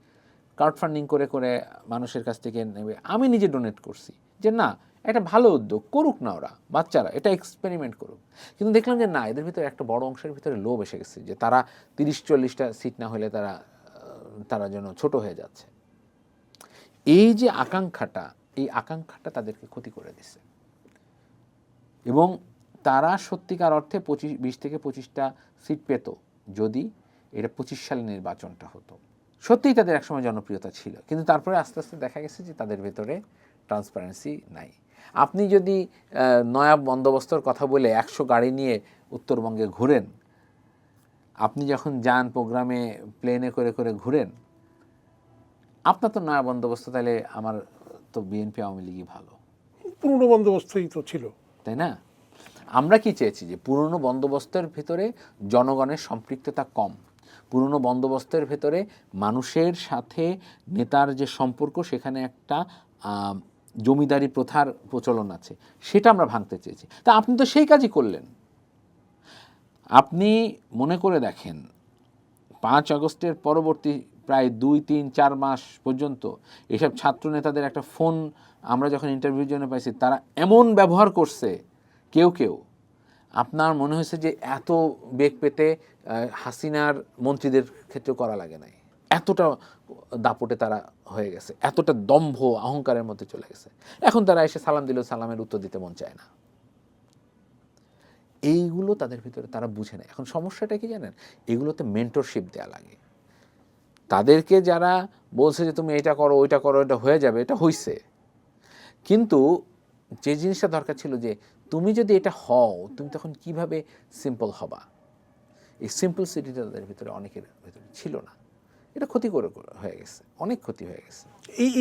[SPEAKER 1] ক্রাউড ফান্ডিং করে করে মানুষের কাছ থেকে নেবে। আমি নিজে ডোনেট করছি যে না, এটা ভালো উদ্যোগ, করুক না ওরা, বাচ্চারা এটা এক্সপেরিমেন্ট করুক। কিন্তু দেখলাম যে না, এদের ভিতরে একটা বড় অংশের ভিতরে লোভ এসে গেছে যে তারা 30-40টা সিট না হলে তারা যেন ছোট হয়ে যাচ্ছে। এই যে আকাঙ্ক্ষাটা, এই আকাঙ্ক্ষাটা তাদেরকে ক্ষতি করে দিছে এবং তারা সত্যিকার অর্থে 20 থেকে 25টা সিট পেত যদি এটা 25 সালে নির্বাচনটা হতো। সত্যিই তাদের একসময় জনপ্রিয়তা ছিল, কিন্তু তারপরে আস্তে আস্তে দেখা গেছে যে তাদের ভেতরে ট্রান্সপারেন্সি নাই। আপনি যদি নয়া বন্দোবস্তর কথা বলে 100 গাড়ি নিয়ে উত্তরবঙ্গে ঘুরেন, আপনি যখন যান প্রোগ্রামে প্লেনে করে করে ঘুরেন, আপনার তো নয়া বন্দোবস্ত, তাহলে আমার তো বিএনপি আওয়ামী লীগই ভালো,
[SPEAKER 2] পুরনো বন্দোবস্তই তো ছিল,
[SPEAKER 1] তাই না? আমরা কি চেয়েছি যে পুরনো বন্দোবস্তের ভেতরে জনগণের সম্পৃক্ততা কম, পুরনো বন্দোবস্তের ভেতরে মানুষের সাথে নেতার যে সম্পর্ক সেখানে একটা জমিদারি প্রথার প্রচলন আছে, সেটা আমরা ভাঙতে চেয়েছি। তা আপনি তো সেই কাজই করলেন। আপনি মনে করে দেখেন 5 আগস্টের পরবর্তী প্রায় 2, 3, 4 মাস পর্যন্ত এসব ছাত্র নেতাদের একটা ফোন আমরা যখন ইন্টারভিউর জন্য পাইছি, তারা এমন ব্যবহার করছে, কেউ কেউ আপনার মনে হয়েছে যে এত বেগ পেতে হাসিনার মন্ত্রীদের ক্ষেত্রে করা লাগে নাই, এতটা দাপটে তারা হয়ে গেছে, এতটা দম্ভ অহংকারের মধ্যে চলে গেছে। এখন তারা এসে সালাম দিলেও সালামের উত্তর দিতে মন চায় না। এইগুলো তাদের ভিতরে তারা বুঝে নেয়। এখন সমস্যাটা কি জানেন, এগুলোতে মেন্টরশিপ দেওয়া লাগে। তাদেরকে যারা বলছে যে তুমি এটা করো ওইটা করো, এটা হয়ে যাবে, এটা হইছে, কিন্তু যে জিনিসটা দরকার ছিল যে তুমি যদি এটা হও, তুমি তখন কিভাবে সিম্পল হবা, এই সিম্পলসিটিটা তাদের ভিতরে অনেকের ভিতরে ছিল না। এটা ক্ষতি করে হয়ে গেছে, অনেক ক্ষতি হয়ে গেছে।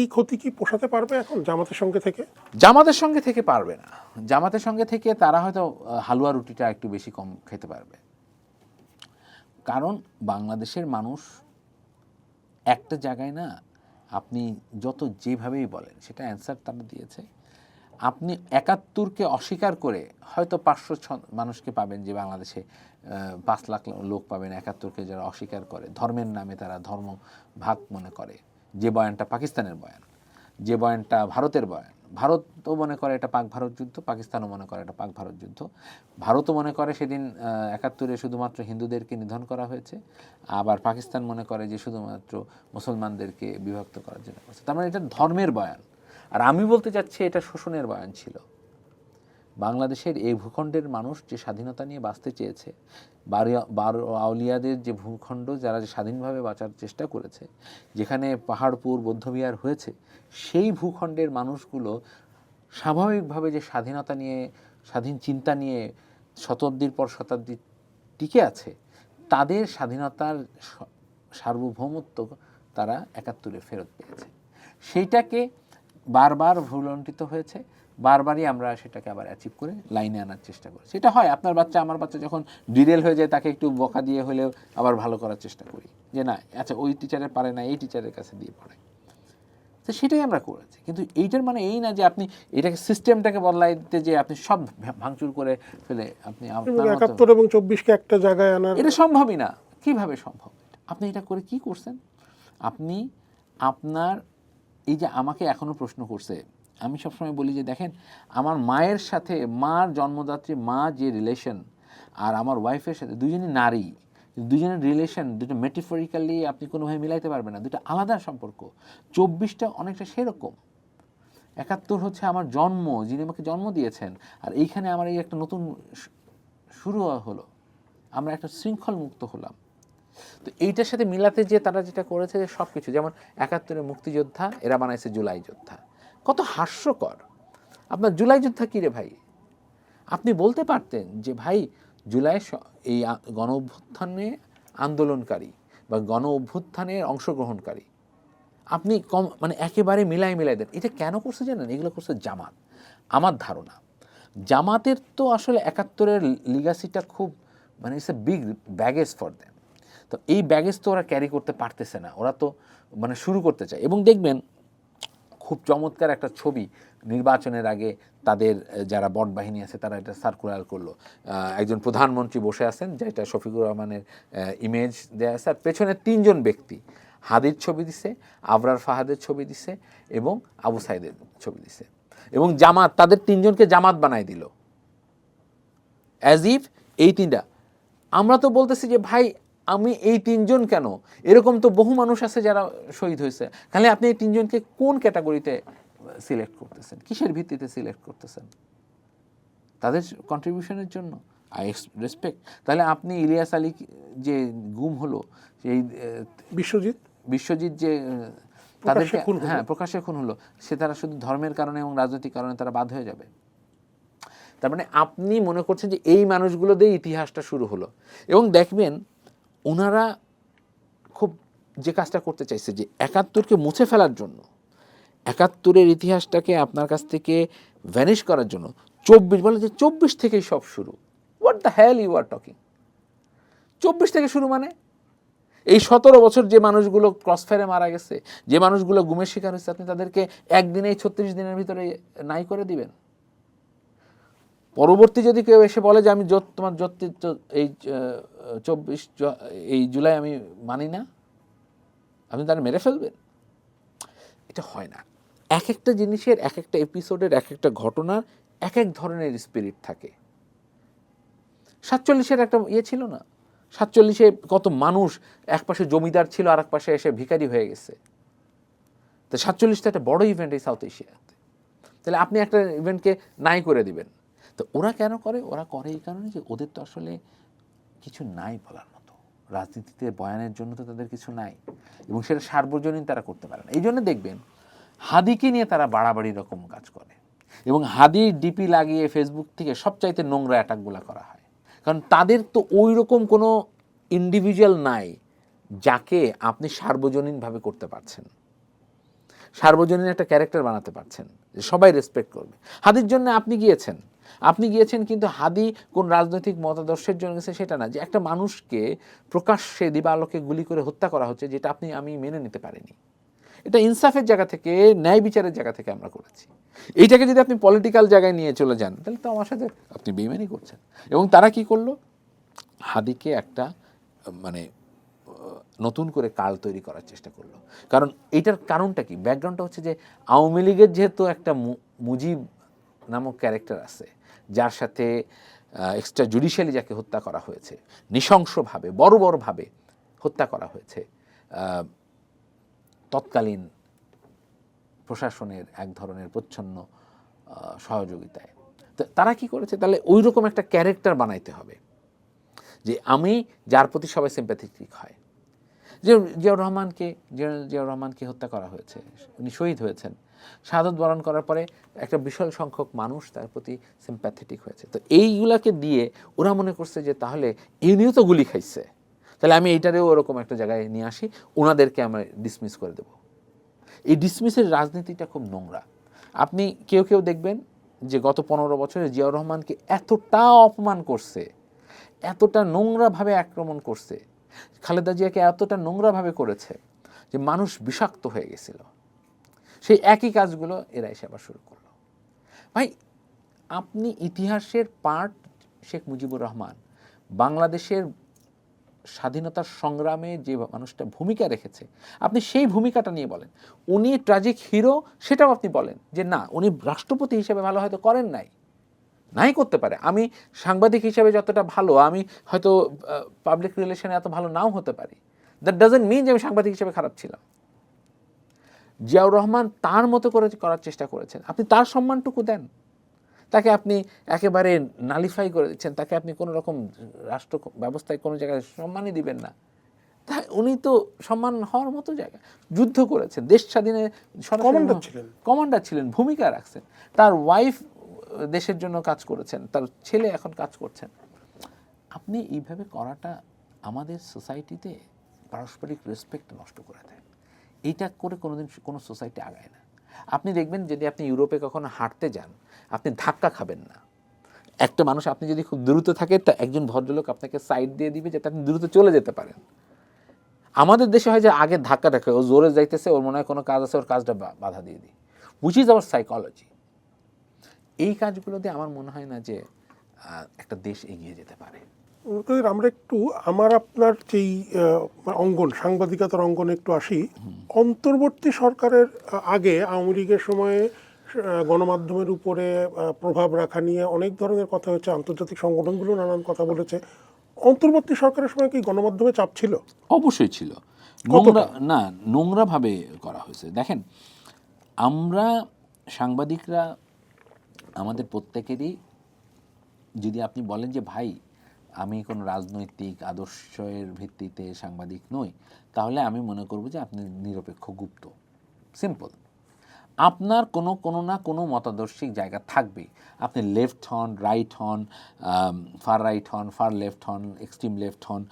[SPEAKER 2] এই ক্ষতি কি পোষাতে পারবে এখন জামাতের সঙ্গে থেকে?
[SPEAKER 1] জামাতের সঙ্গে থেকে পারবে না। জামাতের সঙ্গে থেকে তারা হয়তো হালুয়া রুটিটা একটু বেশি কম খেতে পারবে, কারণ বাংলাদেশের মানুষ একটা জায়গায় না, আপনি যত যেভাবেই বলেন সেটা অ্যান্সার তারা দিয়েছে। আপনি 71কে অস্বীকার করে হয়তো 500 মানুষকে পাবেন যে বাংলাদেশে 5 লাখ লোক পাবেন 71কে যারা অস্বীকার করে, ধর্মের নামে তারা ধর্ম ভাগ মনে করে। যে বয়ানটা পাকিস্তানের বয়ান, যে বয়ানটা ভারতের বয়ান, ভারতও মনে করে এটা পাক ভারত যুদ্ধ, পাকিস্তানও মনে করে এটা পাক ভারত যুদ্ধ। ভারতও মনে করে সেদিন 71-এ শুধুমাত্র হিন্দুদেরকে নিধন করা হয়েছে, আবার পাকিস্তান মনে করে যে শুধুমাত্র মুসলমানদেরকে বিভক্ত করার জন্য করছে। তার মানে এটা ধর্মের বয়ান। আর আমি বলতে চাচ্ছি এটা শোষণের বয়ান ছিল। বাংলাদেশের এই ভূখণ্ডের মানুষ যে স্বাধীনতা নিয়ে বাঁচতে চেয়েছে, বারো আউলিয়াদের যে ভূখণ্ড যারা স্বাধীনভাবে বাঁচার চেষ্টা করেছে, যেখানে পাহাড়পুর বৌদ্ধবিহার হয়েছে, সেই ভূখণ্ডের মানুষগুলো স্বাভাবিকভাবে যে স্বাধীনতা নিয়ে, স্বাধীন চিন্তা নিয়ে শতাব্দীর পর শতাব্দী টিকে আছে, তাদের স্বাধীনতার সার্বভৌমত্ব তারা 71-এ ফেরত পেয়েছে। সেইটাকে বারবার ভুলণ্ঠিত হয়েছে, বারবারই আমরা সেটাকে আবার অ্যাচিভ করে লাইনে আনার চেষ্টা করি। সেটা হয় আপনার বাচ্চা আমার বাচ্চা যখন ডিরেল হয়ে যায়, তাকে একটু বকা দিয়ে হলেও আবার ভালো করার চেষ্টা করি, যে না আচ্ছা ওই টিচারের পারে না, এই টিচারের কাছে দিয়ে পড়ে। তো সেটাই আমরা করেছি। কিন্তু এইটার মানে এই না যে আপনি এটাকে সিস্টেমটাকে বদলাই দিতে যে আপনি সব ভাঙচুর করে ফেলে আপনি
[SPEAKER 2] 71 এবং 24কে একটা জায়গায় আনার,
[SPEAKER 1] এটা সম্ভবই না। কিভাবে সম্ভব? আপনি এটা করে কি করছেন? আপনি আপনার এই যে আমাকে এখনো প্রশ্ন করছে, আমি সবসময় বলি যে দেখেন, আমার মায়ের সাথে, মার জন্মদাত্রী মা যে রিলেশন আর আমার ওয়াইফের সাথে, দুজনই নারী, দুজনের রিলেশন দুটো মেটাফরিক্যালি আপনি কোনোভাবে মিলাইতে পারবেন না, দুটো আলাদা সম্পর্ক। 24টা অনেকটা সেরকম। 71 হচ্ছে আমার জন্ম, যিনি আমাকে জন্ম দিয়েছেন, আর এইখানে আমার এই একটা নতুন শুরু হলো, আমরা একটা শৃঙ্খল মুক্ত হলাম। তো এইটার সাথে মিলাতে যে তারা যেটা করেছে যে সব কিছু, যেমন 71-এর মুক্তিযোদ্ধা এরা বানাইছে জুলাই যোদ্ধা, কত হাস্যকর। আপনার জুলাই যোদ্ধা কী রে ভাই? আপনি বলতে পারতেন যে ভাই জুলাই এই গণ অভ্যুত্থানে আন্দোলনকারী বা গণ অভ্যুত্থানের অংশগ্রহণকারী, আপনি মানে একেবারে মিলাই দেন। এটা কেন করছে জানেন? এগুলো করছে জামাত। আমার ধারণা জামাতের তো আসলে 71-এর লিগাসিটা খুব মানে it's a big baggage for them. তো এই ব্যাগেজ তো ওরা ক্যারি করতে পারতেছে না, ওরা তো মানে শুরু করতে চায়। এবং দেখবেন খুব চমৎকার একটা ছবি নির্বাচনের আগে তাদের যারা বট বাহিনী আছে তারা এটা সার্কুলার করলো। একজন প্রধানমন্ত্রী বসে আছেন, যেটা শফিকুর রহমানের ইমেজ দেয়া আছে, আর পেছনে 3 জন ব্যক্তি, হাদির ছবি দিছে, আবরার ফাহাদের ছবি দিছে এবং আবু সাইদের ছবি দিছে, এবং জামাত তাদের 3 জনকে জামাত বানাই দিল, অ্যাজ ইফ এই 3টা। আমরা তো বলতেছি যে ভাই আমি এই 3 জন কেন, এরকম তো বহু মানুষ আছে যারা শহীদ হয়েছে, খালি আপনি এই 3 জনকে কোন ক্যাটাগরিতে সিলেক্ট করতেছেন? কিসের ভিত্তিতে সিলেক্ট করতেছেন? তাদের কন্ট্রিবিউশনের জন্য? I respect. তাহলে আপনি ইলিয়াস আলী যে গুম হলো, সেই বিশ্বজিৎ যে তাদেরকে প্রকাশ্যে খুন হলো, সে তারা শুধু ধর্মের কারণে এবং রাজনৈতিক কারণে তারা বাদ হয়ে যাবে? তার মানে আপনি মনে করছেন যে এই মানুষগুলো দিয়ে ইতিহাসটা শুরু হলো। এবং দেখবেন ওনারা খুব যে কাজটা করতে চাইছে যে ৭১কে মুছে ফেলার জন্য, ৭১-এর ইতিহাসটাকে আপনার কাছ থেকে ভ্যানিশ করার জন্য ২৪ বলে যে ২৪ থেকেই সব শুরু। What the hell you are talking? ২৪ থেকে শুরু মানে এই ১৭ বছর যে মানুষগুলো ক্রসফায়ারে মারা গেছে, যে মানুষগুলো গুমের শিকার হয়েছে, আপনি তাদেরকে একদিনেই ৩৬ দিনের ভিতরে নাই করে দিবেন? পরবর্তী যদি কেউ এসে বলে যে আমি তোমার এই ২৪ এই জুলাই আমি মানি না, আপনি তারা মেরে ফেলবেন? এটা হয় না। এক একটা জিনিসের, এক একটা এপিসোডের, এক একটা ঘটনার এক এক ধরনের স্পিরিট থাকে। ৪৭-এর একটা ছিল না? ৪৭-এ কত মানুষ এক পাশে জমিদার ছিল, আর এক পাশে এসে ভিখারি হয়ে গেছে। তো ৪৭টা একটা বড় ইভেন্ট এই সাউথ এশিয়াতে। তাহলে আপনি একটা ইভেন্টকে নাই করে দিবেন। তো ওরা কেন করে? ওরা করে এই কারণে যে ওদের তো আসলে কিছু নাই বলার মতো, রাজনীতিতে বয়ানের জন্য তো তাদের কিছু নাই, এবং সেটা সার্বজনীন তারা করতে পারে না। এই জন্য দেখবেন হাদিকে নিয়ে তারা বাড়াবাড়ি রকম কাজ করে, এবং হাদির ডিপি লাগিয়ে ফেসবুক থেকে সবচাইতে নোংরা অ্যাটাকগুলো করা হয়। কারণ তাদের তো ওই রকম কোনো ইন্ডিভিজুয়াল নাই যাকে আপনি সার্বজনীনভাবে করতে পারছেন, সার্বজনীন একটা ক্যারেক্টার বানাতে পারছেন যে সবাই রেসপেক্ট করবে। হাদির জন্য আপনি গিয়েছেন, কিন্তু হাদি কোন রাজনৈতিক মতাদর্শের জন্য গেছে সেটা না, যে একটা মানুষকে প্রকাশ্যে দিবালোকে গুলি করে হত্যা করা হচ্ছে, যেটা আমি মেনে নিতে পারিনি। এটা ইনসাফের জায়গা থেকে, ন্যায় বিচারের জায়গা থেকে আমরা করেছি। এইটাকে যদি আপনি পলিটিক্যাল জায়গায় নিয়ে চলে যান, তাহলে তো আমার সাথে আপনি বেইমানি করছেন। এবং তারা কি করলো? হাদিকে একটা মানে নতুন করে কাল তৈরি করার চেষ্টা করলো। কারণ এইটার কারণটা কি? ব্যাকগ্রাউন্ডটা হচ্ছে যে আওয়ামী লীগের যেহেতু একটা মুজিব নামক ক্যারেক্টার আছে, যার সাথে এক্সট্রা জুডিশিয়ালি যাকে হত্যা করা হয়েছে, নৃশংসভাবে বর্বরভাবে হত্যা করা হয়েছে তৎকালীন প্রশাসনের এক ধরনের প্রচ্ছন্ন সহযোগিতায়। তো তারা কি করেছে? তাহলে ওই রকম একটা ক্যারেক্টার বানাইতে হবে যে আমি যার প্রতি সবাই সিম্প্যাথেটিক হয়। যে জিয়াউর রহমানকে হত্যা করা হয়েছে, উনি শহীদ হয়েছেন, শাহাদত বরণ করার পরে একটা বিশাল সংখ্যক মানুষ তার প্রতি সিম্প্যাথেটিক হয়েছে। তো এইগুলাকে দিয়ে ওরা মনে করছে যে তাহলে ইউনিও তো গুলি খাইছে, তাহলে আমি এইটারেও ওরকম একটা জায়গায় নিয়ে আসি, ওনাদেরকে আমরা ডিসমিস করে দেব। এই ডিসমিসের রাজনীতিটা খুব নোংরা। আপনি কেউ দেখবেন যে গত ১৫ বছরে জিয়াউর রহমানকে এতটা অপমান করছে, এতটা নোংরাভাবে আক্রমণ করছে, খালেদা জিয়াকে এতটা নোংরাভাবে করেছে যে মানুষ বিষাক্ত হয়ে গেছিল। সেই একই কাজগুলো এরা এসে আবার শুরু করলো। ভাই, আপনি ইতিহাসের পার্ট শেখ মুজিবুর রহমান, বাংলাদেশের স্বাধীনতার সংগ্রামে যে মানুষটা ভূমিকা রেখেছে, আপনি সেই ভূমিকাটা নিয়ে বলেন। উনি ট্র্যাজিক হিরো, সেটাও আপনি বলেন যে না, উনি রাষ্ট্রপতি হিসেবে ভালো হয়তো করেন নাই করতে পারে। আমি সাংবাদিক হিসেবে যতটা ভালো, আমি হয়তো পাবলিক রিলেশনে এত ভালো নাও হতে পারি। দ্যাট ডাজন্ট মিন যে আমি সাংবাদিক হিসেবে খারাপ ছিলাম। জিয়াউর রহমান তার মতো করে করার চেষ্টা করেছেন, আপনি তার সম্মানটুকু দেন। তাকে আপনি একেবারে নালিফাই করে দিচ্ছেন, তাকে আপনি কোনো রকম রাষ্ট্র ব্যবস্থায় কোনো জায়গায় সম্মানই দিবেন না। উনি তো সম্মান হওয়ার মতো জায়গা, যুদ্ধ করেছেন, দেশ স্বাধীনে কমান্ডার ছিলেন, ভূমিকা রাখছেন, তার ওয়াইফ দেশের জন্য কাজ করেছেন, তার ছেলে এখন কাজ করছেন। আপনি এইভাবে করাটা আমাদের সোসাইটিতে পারস্পরিক রেসপেক্ট নষ্ট করে দেয়। এইটা করে কোনোদিন কোনো সোসাইটি আগায় না। আপনি দেখবেন যদি আপনি ইউরোপে কখনো হাঁটতে যান, আপনি ধাক্কা খাবেন না। একটা মানুষ, আপনি যদি খুব দ্রুত থাকে, তা একজন ভদ্রলোক আপনাকে সাইড দিয়ে দিবে যাতে আপনি দ্রুত চলে যেতে পারেন। আমাদের দেশে হয় যে আগে ধাক্কা দেখে, ও জোরে যাইতেছে, ওর মনে হয় কোনো কাজ আছে, ওর কাজটা বাধা দিয়ে দিই, হুইচ ইজ আওয়ার সাইকোলজি। এই কাজগুলো দিয়ে আমার মনে হয় না যে একটা দেশ এগিয়ে যেতে পারে।
[SPEAKER 2] আমরা একটু আমার আপনার যেই অঙ্গন, সাংবাদিকতার অঙ্গনে একটু আসি। অন্তর্বর্তী সরকারের আগে আওয়ামী লীগের সময়ে গণমাধ্যমের উপরে প্রভাব রাখা নিয়ে অনেক ধরনের কথা হচ্ছে, আন্তর্জাতিক সংগঠনগুলো নানান কথা বলেছে। অন্তর্বর্তী সরকারের সময় কি গণমাধ্যমে চাপ ছিল?
[SPEAKER 1] অবশ্যই ছিল। নোংরাভাবে করা হয়েছে। দেখেন, আমরা সাংবাদিকরা আমাদের প্রত্যেকেরই, যদি আপনি বলেন যে ভাই আমি কোনো রাজনৈতিক আদর্শের ভিত্তিতে সাংবাদিক নই, তাহলে আমি মনে করব যে আপনি নিরপেক্ষ গুপ্ত। সিম্পল। আপনার কোনো না কোনো মতাদর্শিক জায়গা থাকবে। আপনি লেফট হন, রাইট হন, ফার রাইট হন, ফার লেফট হন, এক্সট্রিম লেফট হন,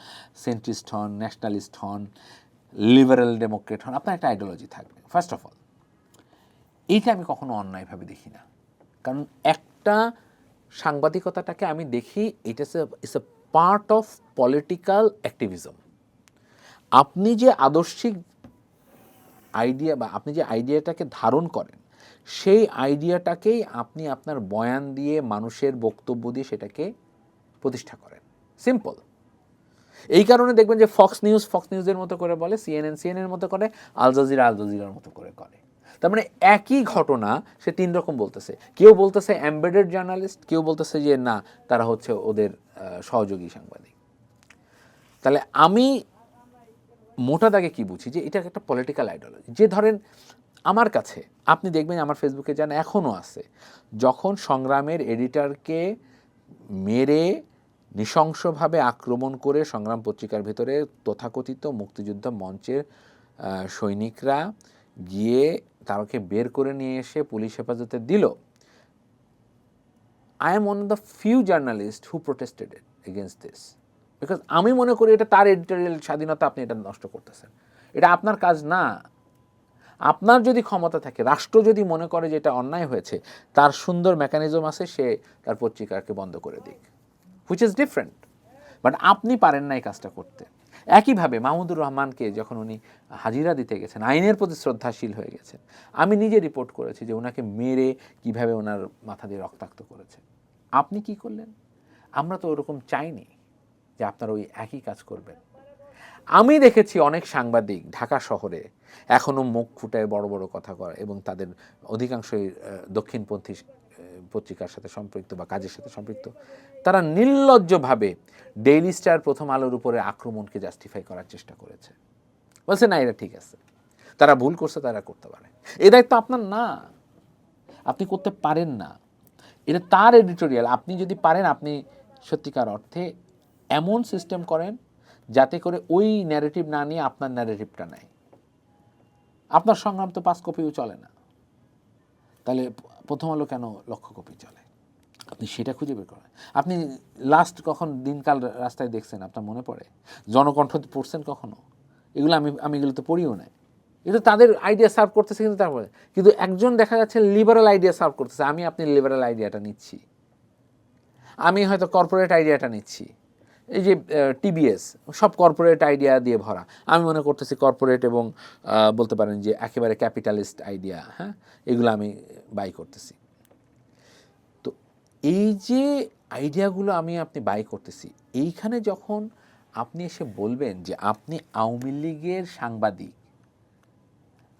[SPEAKER 1] সেন্ট্রিস্ট হন, ন্যাশনালিস্ট হন, লিবারেল ডেমোক্রেট হন, আপনার একটা আইডিওলজি থাকবে। ফার্স্ট অফ অল এইটা আমি কখনো অন্যায়ভাবে দেখি না, কারণ একটা সাংবাদিকতাটাকে আমি দেখি এটা it's a part of political activism. আপনি যে আদর্শিক আইডিয়া বা আপনি যে আইডিয়াটাকে ধারণ করেন, সেই আইডিয়াটাকেই আপনি আপনার বয়ান দিয়ে, মানুষের বক্তব্য দিয়ে সেটাকে প্রতিষ্ঠা করেন। সিম্পল। এই কারণে দেখবেন যে ফক্স নিউজের মতো করে বলে, সিএনএনের মতো করে, আল জাজিরার মতো করে করে। তার মানে একই ঘটনা সে তিন রকম বলতেছে। কেউ বলতেছে এমবেডেড জার্নালিস্ট, কেউ বলতেছে যে না তারা হচ্ছে ওদের সহযোগী সাংবাদিক। তাহলে আমি মোটা দাগে কি বুঝি যে এটা একটা পলিটিক্যাল আইডিওলজি। যে ধরেন আমার কাছে আপনি দেখবেন আমার ফেসবুকে যান এখনও আছে, যখন সংগ্রামের এডিটরকে মেরে নৃশংসভাবে আক্রমণ করে সংগ্রাম পত্রিকার ভেতরে তথাকথিত মুক্তিযুদ্ধ মঞ্চের সৈনিকরা গিয়ে তাকে বের করে নিয়ে এসে পুলিশ হেফাজতে দিল, I am one of the few journalist who protested against this, because আমি মনে করি এটা তার এডিটোরিয়াল স্বাধীনতা, আপনি এটা নষ্ট করতেছেন, এটা আপনার কাজ না। আপনার যদি ক্ষমতা থাকে, রাষ্ট্র যদি মনে করে যে এটা অন্যায় হয়েছে, তার সুন্দর মেকানিজম আছে, সে তার পত্রিকাকে বন্ধ করে দিক, হুইচ ইজ ডিফারেন্ট। বাট আপনি পারেন না এই কাজটা করতে। একইভাবে মাহমুদুর রহমানকে যখন উনি হাজিরা দিতে গেছেন, আইনের প্রতি শ্রদ্ধাশীল হয়ে গেছেন, আমি নিজে রিপোর্ট করেছি যে ওনাকে মেরে কিভাবে ওনার মাথা দিয়ে রক্তাক্ত করেছে। আপনি কি করলেন? আমরা তো ওরকম চাইনি যে আপনারা ওই একই কাজ করবেন। আমি দেখেছি অনেক সাংবাদিক ঢাকা শহরে এখনও মুখ ফুটায় বড় বড় কথা কয়, এবং তাদের অধিকাংশই দক্ষিণপন্থী পত্রিকার সাথে সম্পৃক্ত বা কাজের সাথে সম্পৃক্ত। তারা নির্লজ্জভাবে ডেইলি স্টার, প্রথম আলোর উপরে আক্রমণকে জাস্টিফাই করার চেষ্টা করেছে, বলছে না এটা ঠিক আছে, তারা ভুল করছে, তারা করতে পারে। এই দায়িত্ব আপনার না, আপনি করতে পারেন না, এটা তার এডিটোরিয়াল। আপনি যদি পারেন, আপনি সত্যিকার অর্থে এমন সিস্টেম করেন যাতে করে ওই ন্যারেটিভ না নিয়ে আপনার ন্যারেটিভটা নেয়। আপনার সংগ্রাম তো 5 কপিও চলে না, তাহলে প্রথম আলো কেন 1,00,000 কপি চলে? আপনি সেটা খুঁজে বের করেন। আপনি লাস্ট কখন দিনকাল রাস্তায় দেখছেন আপনার মনে পড়ে? জনকণ্ঠ পড়ছেন কখনো? এগুলো আমি এগুলো তো পড়িও নাই। এটা তাদের আইডিয়া সার্ভ করতেছে, কিন্তু একজন দেখা যাচ্ছে লিবারাল আইডিয়া সার্ভ করতেছে, আপনি লিবারাল আইডিয়াটা নিচ্ছি, আমি হয়তো কর্পোরেট আইডিয়াটা নিচ্ছি। এই যে টিবিএস সব কর্পোরেট আইডিয়া দিয়ে ভরা, আমি মনে করতেছি কর্পোরেট এবং বলতে পারেন যে একেবারে ক্যাপিটালিস্ট আইডিয়া, হ্যাঁ, এগুলো আমি বাই করতেছি। তো এই যে আইডিয়াগুলো আপনি বাই করতেছি, এইখানে যখন আপনি এসে বলবেন যে আপনি আওয়ামী লীগের সাংবাদিক,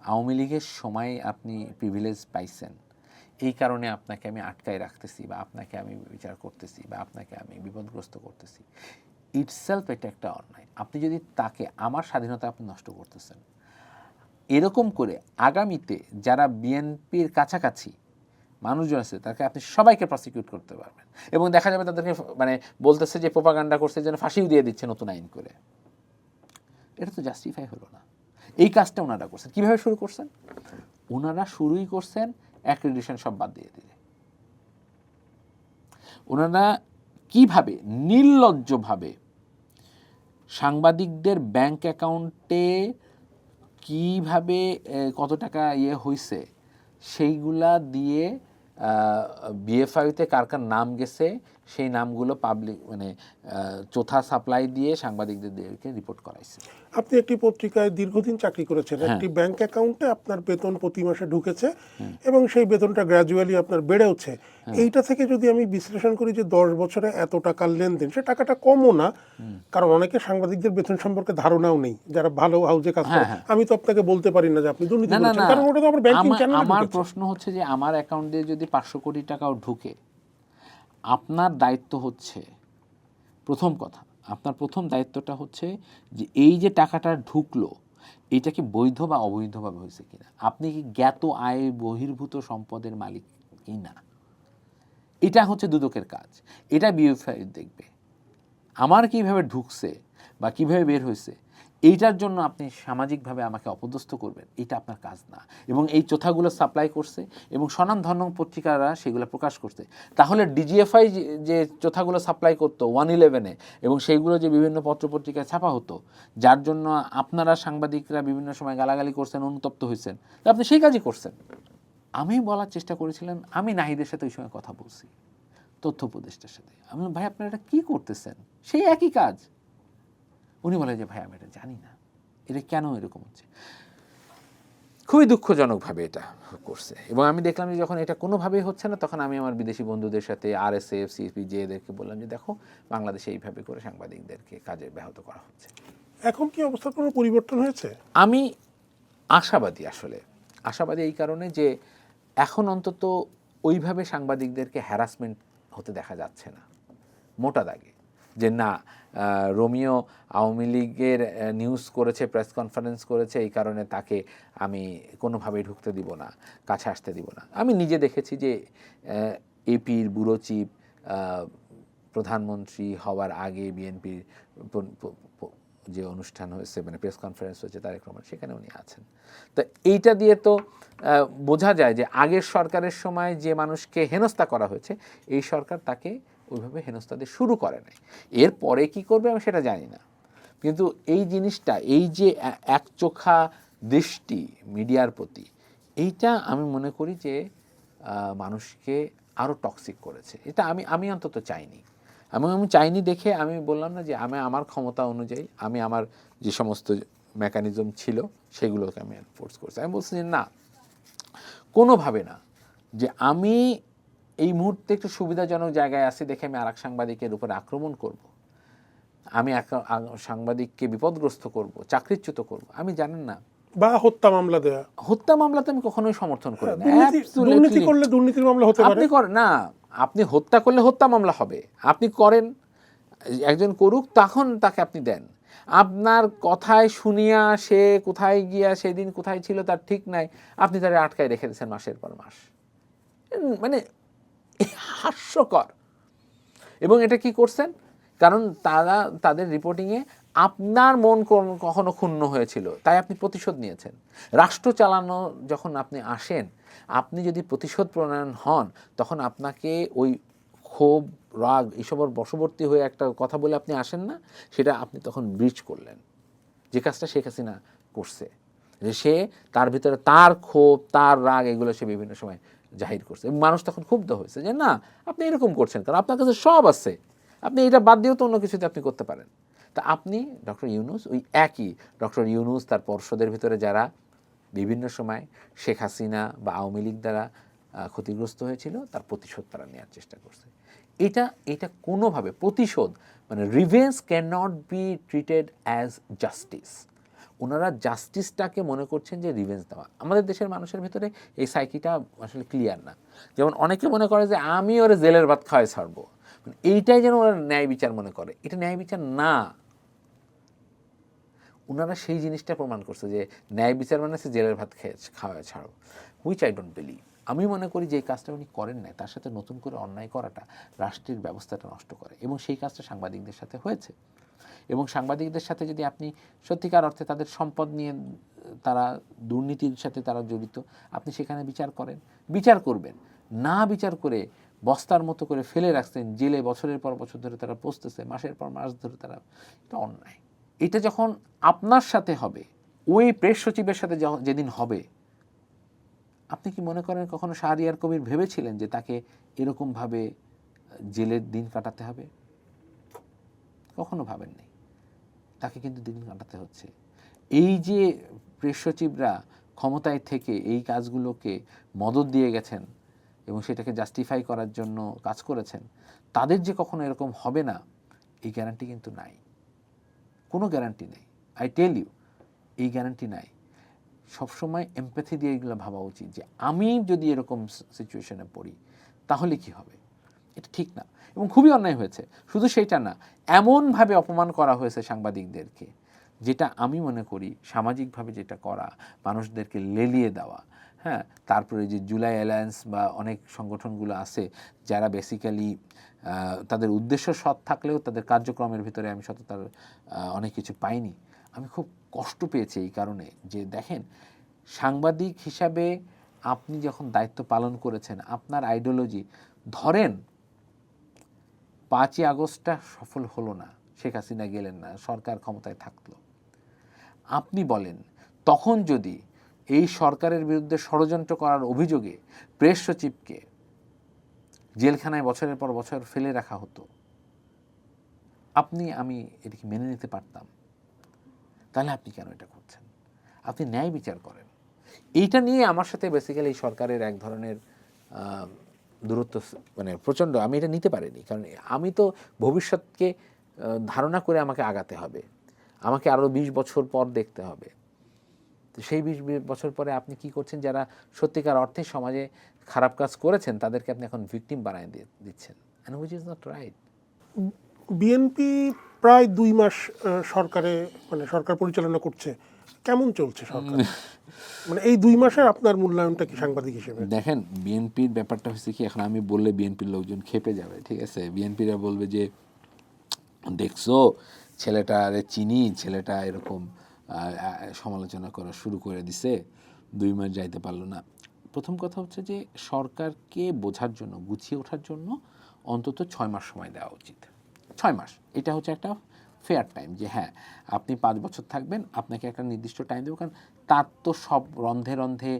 [SPEAKER 1] আওয়ামী লীগের সময় আপনি প্রিভিলেজ পাইছেন, এই কারণে আপনাকে আমি আটকায় রাখতেছি, বা আপনাকে আমি বিচার করতেছি, বা আপনাকে আমি বিপদগ্রস্ত করতেছি, ইটসেলফ এটা একটা অন্যায়। আপনি যদি তাকে, আমার স্বাধীনতা আপনি নষ্ট করতেছেন। এরকম করে আগামীতে যারা বিএনপির কাছাকাছি মানুষজন আছে, তাকে আপনি সবাইকে প্রসিকিউট করতে পারবেন, এবং দেখা যাবে তাদেরকে বলতেছে যে প্রোপাগান্ডা করছে, যেন ফাঁসিও দিয়ে দিচ্ছে নতুন আইন করে। এটা তো জাস্টিফাই হলো না। এই কাজটা ওনারা করছেন। কীভাবে শুরু করছেন? ওনারা শুরুই করছেন অ্যাক্রেডিটেশন সব বাদ দিয়ে দিলে। ওনারা কিভাবে নির্লজ্জভাবে সাংবাদিকদের ব্যাংক অ্যাকাউন্টে কিভাবে কত টাকা হয়েছে সেইগুলা দিয়ে বিএফআইতে কার কার নাম গেছে সেই নামগুলো পাবলিক চোথা সাপ্লাই দিয়ে সাংবাদিকদেরকে রিপোর্ট করাইছে।
[SPEAKER 2] আপনি একটি পত্রিকায় দীর্ঘদিন চাকরি করেছেন, একটি ব্যাংক অ্যাকাউন্টে আপনার বেতন প্রতি মাসে ঢুকেছে এবং সেই বেতনটা গ্র্যাজুয়ালি আপনার বেড়েওছে। এইটা থেকে যদি আমি বিশ্লেষণ করি যে 10 বছরে এত টাকার লেনদেন, সে টাকাটা কমও না, কারণ অনেকে সাংবাদিকদের বেতন সম্পর্কে ধারণাও নেই যারা ভালো হাউজে কাজ করে। আমি তো আপনাকে বলতে পারি না যে আপনি দুর্নীতি করেছেন, কারণ ওটা তো আমার ব্যাংকিং চ্যানেলে ঢুকেছে।
[SPEAKER 1] আমার প্রশ্ন হচ্ছে যে আমার অ্যাকাউন্ট দিয়ে যদি 500 কোটি টাকাও ঢুকে, আপনার দায়িত্ব হচ্ছে, প্রথম কথা, আপনার প্রথম দায়িত্বটা হচ্ছে যে এই যে টাকাটা ঢুকলো, এটা কি বৈধ বা অবৈধভাবে হয়েছে কিনা, আপনি কি জ্ঞাত আয় বহির্ভূত সম্পদের মালিক কিনা, এটা হচ্ছে দুদকের কাজ। এটা বিএফআই দেখবে। আমার কিভাবে ঢুকছে বা কিভাবে বের হয়েছে এইটার জন্য আপনি সামাজিকভাবে আমাকে অপদস্থ করবেন, এটা আপনার কাজ না। এবং এই চোথাগুলো সাপ্লাই করছে এবং স্বনামধন্য পত্রিকারা সেগুলো প্রকাশ করছে। তাহলে ডিজিএফআই যে চোথাগুলো সাপ্লাই করতো 111-এ এবং সেইগুলো যে বিভিন্ন পত্রপত্রিকায় ছাপা হতো, যার জন্য আপনারা সাংবাদিকরা বিভিন্ন সময় গালাগালি করছেন, অনুতপ্ত হয়েছেন, তো আপনি সেই কাজই করছেন। আমি বলার চেষ্টা করেছিলাম, আমি নাহিদের সাথে ওই সময় কথা বলছি, তথ্য উপদেষ্টার সাথে। আমি বললাম, ভাই আপনারা এটা কী করতেছেন? সেই একই কাজ। উনি বলে যে ভাই আমি এটা জানি না, এটা কেন এরকম হচ্ছে। খুবই দুঃখজনকভাবে এটা করছে। এবং আমি দেখলাম যে যখন এটা কোনোভাবেই হচ্ছে না, তখন আমি আমার বিদেশি বন্ধুদের সাথে RSF, CPJ এদেরকে বললাম যে দেখো, বাংলাদেশে এইভাবে করে সাংবাদিকদেরকে কাজে ব্যাহত করা হচ্ছে।
[SPEAKER 2] এখন কি অবস্থার কোনো পরিবর্তন হয়েছে?
[SPEAKER 1] আমি আশাবাদী, আসলে আশাবাদী এই কারণে যে এখন অন্তত ওইভাবে সাংবাদিকদেরকে হ্যারাসমেন্ট হতে দেখা যাচ্ছে না মোটা দাগে। যে না, রোমিও আওয়ামী লীগের নিউজ করেছে, প্রেস কনফারেন্স করেছে, এই কারণে তাকে আমি কোনোভাবেই ঢুকতে দিব না, কাছে আসতে দিব না। আমি নিজে দেখেছি যে এপির ব্যুরো চিফ প্রধানমন্ত্রী হওয়ার আগে বিএনপির যে অনুষ্ঠান হয়েছে, মানে প্রেস কনফারেন্স হয়েছে তারেক রহমান, সেখানে উনি আছেন। তো এইটা দিয়ে তো বোঝা যায় যে আগের সরকারের সময় যে মানুষকে হেনস্থা করা হয়েছে, এই সরকার তাকে ওইভাবে হেনস্থা দিয়ে শুরু করে নাই। এরপরে কি করবে আমি সেটা জানি না। কিন্তু এই জিনিসটা, এই যে একচোখা দৃষ্টি মিডিয়ার প্রতি, এইটা আমি মনে করি যে মানুষকে আরও টক্সিক করেছে। এটা আমি অন্তত চাইনি। আমি চাইনি দেখে আমি বললাম না যে আমি আমার ক্ষমতা অনুযায়ী আমি আমার যে সমস্ত মেকানিজম ছিল সেগুলোকে আমি ফোর্স করছি। আমি বলছি যে না, কোনোভাবে না, যে আমি এই মুহূর্তে একটু সুবিধাজনক জায়গায় আছি দেখে আমি আরেক সাংবাদিকের উপরে আক্রমণ করব, আমি সাংবাদিককে বিপদগ্রস্ত করব, চাকরিচ্যুত করব, আমি জানেন না,
[SPEAKER 2] বা হত্যা মামলা দেয়া।
[SPEAKER 1] হত্যা মামলাতে আমি কখনোই সমর্থন করি না।
[SPEAKER 2] দুর্নীতি করলে দুর্নীতির মামলা হতে পারে।
[SPEAKER 1] আপনি করেন না, আপনি হত্যা করলে হত্যা মামলা হবে, আপনি করেন, একজন করুক, তখন তাকে আপনি দেন। আপনার কথায় শুনিয়া সে কোথায় গিয়া সেদিন কোথায় ছিল তার ঠিক নাই, আপনি তারা আটকায় রেখে দিয়েছেন মাসের পর মাস। মানে হাস্যকর। এবং এটা কি করছেন? কারণ তারা তাদের রিপোর্টিংয়ে আপনার মন কখনো ক্ষুণ্ণ হয়েছিল, তাই আপনি প্রতিশোধ নিয়েছেন। রাষ্ট্র চালানো যখন আপনি আসেন, আপনি যদি প্রতিশোধ প্রণয়ন হন, তখন আপনাকে ওই ক্ষোভ, রাগ এসবের বশবর্তী হয়ে একটা কথা বলে আপনি আসেন না, সেটা আপনি তখন ব্রিজ করলেন। যে কাজটা শেখ হাসিনা করছে, যে সে তার ভিতরে তার ক্ষোভ, তার রাগ, এগুলো সে বিভিন্ন সময় জাহির করছে। এবং মানুষ তখন ক্ষুব্ধ হয়েছে যে না, আপনি এরকম করছেন কারণ আপনার কাছে সব আছে, আপনি এটা বাদ দিয়েও তো অন্য কিছুতে আপনি করতে পারেন। তা আপনি ডক্টর ইউনূস, ওই একই ডক্টর ইউনূস, তার পর্ষদের ভিতরে যারা বিভিন্ন সময় শেখ হাসিনা বা আওয়ামী লীগ দ্বারা ক্ষতিগ্রস্ত হয়েছিল, তার প্রতিশোধ তারা নেওয়ার চেষ্টা করছে। এটা কোনোভাবে প্রতিশোধ, মানে revenge can not be treated as justice. ওনারা জাস্টিসটাকে মনে করছেন যে রিভেঞ্জ দেওয়া। আমাদের দেশের মানুষের ভিতরে এই সাইকিটা আসলে ক্লিয়ার না। যেমন অনেকে মনে করে যে আমি ওরা জেলের ভাত খাওয়াই ছাড়বো, এইটাই যেন ওরা ন্যায় বিচার মনে করে। এটা ন্যায় বিচার না। ওনারা সেই জিনিসটা প্রমাণ করছে যে ন্যায় বিচার মানে সে জেলের ভাত খাওয়ায় ছাড়ো, হুইচ আই ডোন্ট বিলিভ। আমি মনে করি যে এই কাজটা উনি করেন নাই, তার সাথে নতুন করে অন্যায় করাটা রাষ্ট্রের ব্যবস্থাটা নষ্ট করে, এবং সেই কাজটা সাংবাদিকদের সাথে হয়েছে। এবং সাংবাদিকদের সাথে যদি আপনি সত্যিকার অর্থে তাদের সম্পদ নিয়ে, তারা দুর্নীতির সাথে তারা জড়িত, আপনি সেখানে বিচার করেন, বিচার করবেন না, বিচার করে বস্তার মতো করে ফেলে রাখছেন জেলে, বছরের পর বছর ধরে তারা পচতেছে, মাসের পর মাস ধরে তারা, এটা অন্যায়। এটা যখন আপনার সাথে হবে, ওই প্রেস সচিবের সাথে যেদিন হবে, আপনি কি মনে করেন কখনো শাহরিয়ার কবির ভেবেছিলেন যে তাকে এরকমভাবে জেলের দিন কাটাতে হবে? কখনো ভাবেননি। তাকে কিন্তু দিন কাটাতে হচ্ছে। এই যে প্রেস সচিবরা ক্ষমতায় থেকে এই কাজগুলোকে মদদ দিয়ে গেছেন এবং সেটাকে জাস্টিফাই করার জন্য কাজ করেছেন, তাদের যে কখনো এরকম হবে না, এই গ্যারান্টি কিন্তু নাই, কোনো গ্যারান্টি নেই। আই টেল ইউ, এই গ্যারান্টি নাই। সবসময় এমপ্যাথি দিয়ে এগুলো ভাবা উচিত যে আমি যদি এরকম সিচুয়েশনে পড়ি তাহলে কি হবে। এটা ঠিক না এবং খুবই অন্যায় হয়েছে। শুধু সেইটা না, এমনভাবে অপমান করা হয়েছে সাংবাদিকদেরকে যেটা আমি মনে করি সামাজিকভাবে যেটা করা, মানুষদেরকে লেলিয়ে দেওয়া, হ্যাঁ, তারপরে যে জুলাই অ্যালায়েন্স বা অনেক সংগঠনগুলো আছে যারা বেসিক্যালি তাদের উদ্দেশ্য সৎ থাকলেও তাদের কার্যক্রমের ভিতরে আমি সততার অনেক কিছু পাইনি। আমি খুব কষ্ট পেয়েছি এই কারণে যে দেখেন, সাংবাদিক হিসাবে আপনি যখন দায়িত্ব পালন করেছেন, আপনার আইডিওলজি, ধরেন 5ই আগস্টটা সফল হলো না, শেখ হাসিনা গেলেন না, সরকার ক্ষমতায় থাকলো, আপনি বলেন তখন যদি এই সরকারের বিরুদ্ধে ষড়যন্ত্র করার অভিযোগে প্রেস সচিবকে জেলখানায় বছরের পর বছর ফেলে রাখা হতো, আমি এটাকে মেনে নিতে পারতাম? তাহলে আপনি কেন এটা করছেন? আপনি ন্যায় বিচার করেন। এইটা নিয়ে আমার সাথে বেসিক্যালি সরকারের এক ধরনের দূরত্ব, মানে প্রচণ্ড, আমি এটা নিতে পারিনি। কারণ আমি তো ভবিষ্যৎকে ধারণা করে আমাকে আগাতে হবে, আমাকে আরও 20 বছর পর দেখতে হবে। তো সেই 20 বছর পরে আপনি কি করছেন? যারা সত্যিকার অর্থে সমাজে খারাপ কাজ করেছেন তাদেরকে আপনি এখন ভিকটিম বানিয়ে দিচ্ছেন, and which is not right.
[SPEAKER 2] BNP প্রায় 2 মাস সরকার পরিচালনা করছে, কেমন চলছে সরকার? মানে এই 2 মাসের আপনার মূল্যায়নটা কি সাংবাদিক হিসেবে?
[SPEAKER 1] দেখেন, বিএনপির ব্যাপারটা হচ্ছে কি, এখন আমি বললে বিএনপির লোকজন খেপে যাবে, ঠিক আছে? বিএনপিরা বলবে যে দেখছো ছেলেটারে চিনি, ছেলেটা এরকম সমালোচনা করা শুরু করে দিছে, 2 মাস যাইতে পারলো না। প্রথম কথা হচ্ছে যে সরকারকে বোঝার জন্য, গুছিয়ে ওঠার জন্য অন্তত 6 মাস সময় দেওয়া উচিত। 6 মাস, এটা হচ্ছে একটা ফেয়ার টাইম, যে হ্যাঁ আপনি 5 বছর থাকবেন, আপনাকে একটা নির্দিষ্ট টাইম দেবো। কারণ তার তো সব রন্ধে রন্ধে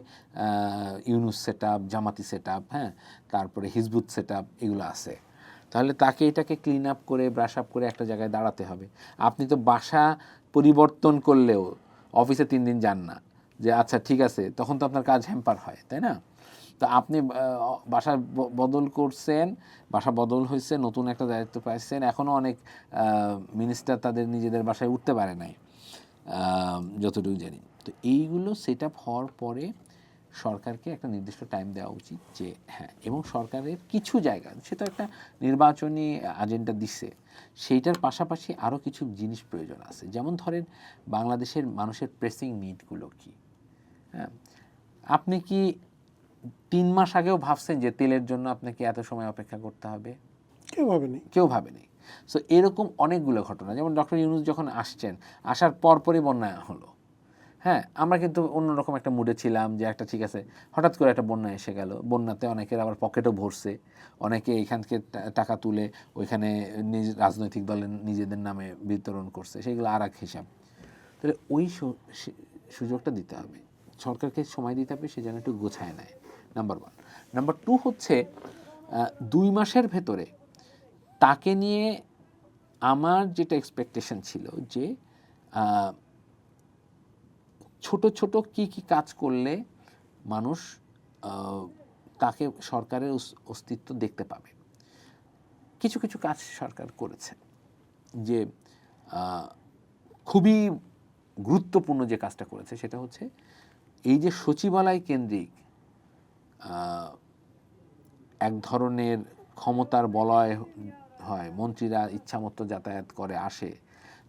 [SPEAKER 1] ইউনুস সেট আপ, জামাতি সেট আপ, হ্যাঁ, তারপরে হিজবুত সেট আপ, এগুলো আছে। তাহলে তাকে এটাকে ক্লিন আপ করে, ব্রাশ আপ করে একটা জায়গায় দাঁড়াতে হবে। আপনি তো বাসা পরিবর্তন করলেও অফিসে 3 দিন যান না, যে আচ্ছা ঠিক আছে, তখন তো আপনার কাজ হ্যাম্পার হয়, তাই না? তো আপনি বাসা বদল করছেন, বাসা বদল হয়েছে, নতুন একটা দায়িত্ব পাইছেন, এখনও অনেক মিনিস্টার তাদের নিজেদের বাসায় উঠতে পারে নাই, যতটুকু জানি। তো এইগুলো সেট আপ হওয়ার পরে সরকারকে একটা নির্দিষ্ট টাইম দেওয়া উচিত, যে হ্যাঁ, এবং সরকারের কিছু জায়গা, সেটা একটা নির্বাচনী এজেন্ডা দিচ্ছে, সেইটার পাশাপাশি আরও কিছু জিনিস প্রয়োজন আছে। যেমন ধরেন বাংলাদেশের মানুষের প্রেসিং নিডগুলো কী, হ্যাঁ, আপনি কি 3 মাস আগেও ভাবছেন যে তেলের জন্য আপনাকে এত সময় অপেক্ষা করতে হবে? কেউ ভাবেনি। সো এরকম অনেকগুলো ঘটনা, যেমন ডক্টর ইউনূস যখন আসছেন, আসার পরপরই বন্যা হলো, হ্যাঁ, আমরা কিন্তু অন্যরকম একটা মুডে ছিলাম, যে একটা ঠিক আছে, হঠাৎ করে একটা বন্যা এসে গেল, বন্যাতে অনেকের আবার পকেটও ভরছে, অনেকে এখান থেকে টাকা তুলে ওইখানে রাজনৈতিক দলের নিজেদের নামে বিতরণ করছে, সেগুলো আর এক হিসাব। তাহলে ওই সুযোগটা দিতে হবে, সরকারকে সময় দিতে হবে, সে যেন একটু গোছায় নেয়, নাম্বার 1। নাম্বার 2 হচ্ছে 2 মাসের ভেতরে তাকে নিয়ে আমার যেটা এক্সপেকটেশন ছিল, যে ছোট ছোট কি কি কাজ করলে মানুষ তাকে সরকারের অস্তিত্ব দেখতে পাবে। কিছু কিছু কাজ সরকার করেছে, যে খুবই গুরুত্বপূর্ণ যে কাজটা করেছে সেটা হচ্ছে এই যে সচিবালয় কেন্দ্রিক এক ধরনের ক্ষমতার বলয় হয়, মন্ত্রীরা ইচ্ছামতো যাতায়াত করে আসে,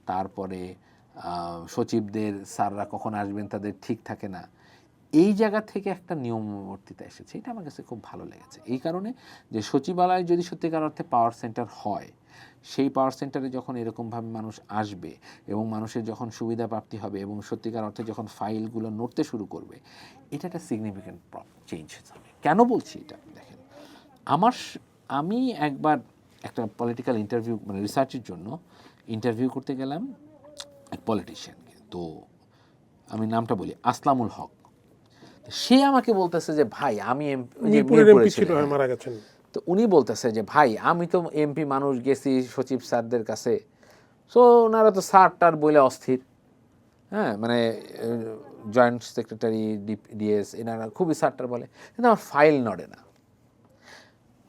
[SPEAKER 1] তারপরে সচিবদের স্যাররা কখন আসবেন তাদের ঠিক থাকে না, এই জায়গা থেকে একটা নিয়মবর্তিতা এসেছে। এটা আমার কাছে খুব ভালো লেগেছে এই কারণে, যে সচিবালয় যদি সত্যিকার অর্থে পাওয়ার সেন্টার হয়, সেই পাওয়ার সেন্টারে যখন এরকমভাবে মানুষ আসবে এবং মানুষের যখন সুবিধা প্রাপ্তি হবে এবং সত্যিকার অর্থে যখন ফাইলগুলো নড়তে শুরু করবে, এটা একটা সিগনিফিক্যান্ট চেঞ্জ হবে। কেন বলছি এটা? দেখেন, আমি একবার একটা পলিটিক্যাল ইন্টারভিউ, মানে রিসার্চের জন্য ইন্টারভিউ করতে গেলাম এক পলিটিশিয়ানকে, তো আমি নামটা বলি, আসলামুল হক। সে আমাকে বলতেছে যে ভাই, আমি
[SPEAKER 2] মারা গেছেন,
[SPEAKER 1] তো উনি বলতেছে যে ভাই, আমি তো এমপি মানুষ, গেছি সচিব স্যারদের কাছে, সো ওনারা তো স্যারটার বলে অস্থির, হ্যাঁ, মানে জয়েন্ট সেক্রেটারি, ডিএস, এনারা খুবই স্যারটার বলে, কিন্তু আমার ফাইল নড়ে না।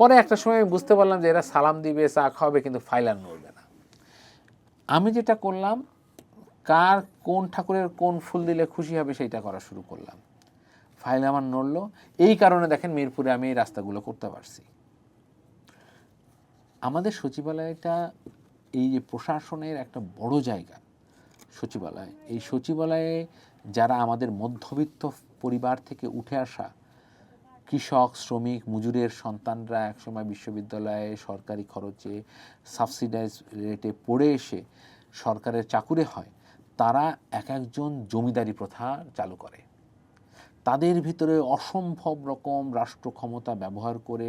[SPEAKER 1] পরে একটা সময় আমি বুঝতে পারলাম যে এরা সালাম দিবে, চা খাওয়াবে, কিন্তু ফাইল আর নড়বে না। আমি যেটা করলাম, কার কোন ঠাকুরের কোন ফুল দিলে খুশি হবে সেইটা করা শুরু করলাম, ফাইল আমার নড়ল। এই কারণে দেখেন মিরপুরে আমি এই রাস্তাগুলো করতে পারছি। আমাদের সচিবালয়টা এই যে প্রশাসনের একটা বড় জায়গা, সচিবালয়, এই সচিবালয়ে যারা আমাদের মধ্যবিত্ত পরিবার থেকে উঠে আসা কৃষক, শ্রমিক, মজুরের সন্তানরা একসময় বিশ্ববিদ্যালয়ে সরকারি খরচে সাবসিডাইজ রেটে পড়ে এসে সরকারের চাকুরে হয়, তারা এক একজন জমিদারি প্রথা চালু করে। তাদের ভিতরে অসম্ভব রকম রাষ্ট্র ক্ষমতা ব্যবহার করে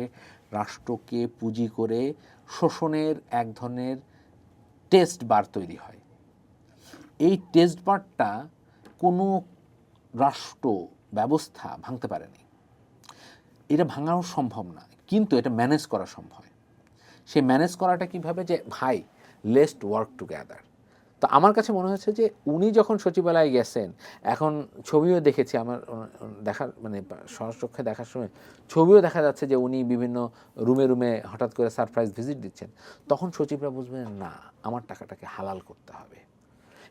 [SPEAKER 1] রাষ্ট্রকে পুঁজি করে শোষণের এক ধরনের টেস্ট বার তৈরি হয়। এই টেস্ট বারটা কোনো রাষ্ট্র ব্যবস্থা ভাঙতে পারেনি। এটা ভাঙাও সম্ভব না, কিন্তু এটা ম্যানেজ করা সম্ভব। সেই ম্যানেজ করাটা কীভাবে, যে ভাই লেটস ওয়ার্ক টুগেদার। তো আমার কাছে মনে হচ্ছে যে উনি যখন সচিবালয়ে গেছেন, এখন ছবিও দেখেছি আমার দেখার মানে সচক্ষে দেখার সময় ছবিও দেখা যাচ্ছে যে উনি বিভিন্ন রুমে রুমে হঠাৎ করে সারপ্রাইজ ভিজিট দিচ্ছেন, তখন সচিবরা বুঝবেন না আমার টাকাটাকে হালাল করতে হবে।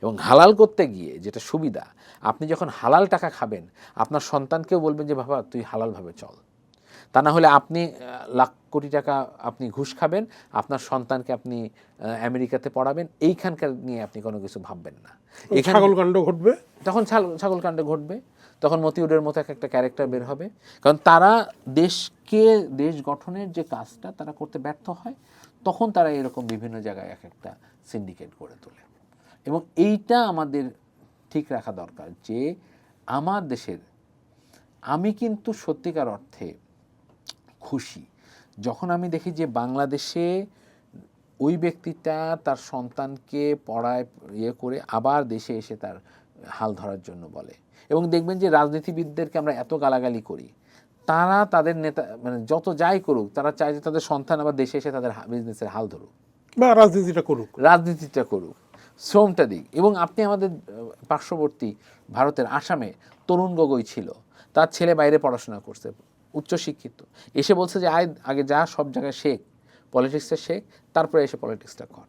[SPEAKER 1] এবং হালাল করতে গিয়ে যেটা সুবিধা, আপনি যখন হালাল টাকা খাবেন আপনার সন্তানকেও বলবেন যে বাবা তুই হালালভাবে চল। তা না হলে আপনি লাখ কোটি টাকা আপনি ঘুষ খাবেন, আপনার সন্তানকে আপনি আমেরিকাতে পড়াবেন, এইখানকার নিয়ে আপনি কোনো কিছু ভাববেন না।
[SPEAKER 2] এখানে ছাগলকাণ্ড ঘটবে,
[SPEAKER 1] তখন ছাগলকাণ্ড ঘটবে, তখন মতিউরের মতো একটা ক্যারেক্টার বের হবে। কারণ তারা দেশ গঠনের যে কাজটা তারা করতে ব্যর্থ হয়, তখন তারা এরকম বিভিন্ন জায়গায় এক একটা সিন্ডিকেট গড়ে তোলে। এবং এইটা আমাদের ঠিক রাখা দরকার যে আমার দেশের, আমি কিন্তু সত্যিকার অর্থে খুশি যখন আমি দেখি যে বাংলাদেশে ওই ব্যক্তিটা তার সন্তানকে পড়ায় করে আবার দেশে এসে তার হাল ধরার জন্য বলে। এবং দেখবেন যে রাজনীতিবিদদেরকে আমরা এত গালাগালি করি, তারা তাদের নেতা মানে যত যাই করুক, তারা চায় যে তাদের সন্তান আবার দেশে এসে তাদের বিজনেসের হাল ধরুক
[SPEAKER 2] বা রাজনীতিটা করুক,
[SPEAKER 1] শ্রমটা দিক। এবং আপনি আমাদের পার্শ্ববর্তী ভারতের আসামে তরুণ গগৈ ছিল, তার ছেলে বাইরে পড়াশোনা করছে, উচ্চশিক্ষিত, এসে বলছে যে আগে যা সব জায়গায় শেখ, পলিটিক্সটা শেখ, তারপরে এসে পলিটিক্সটা কর।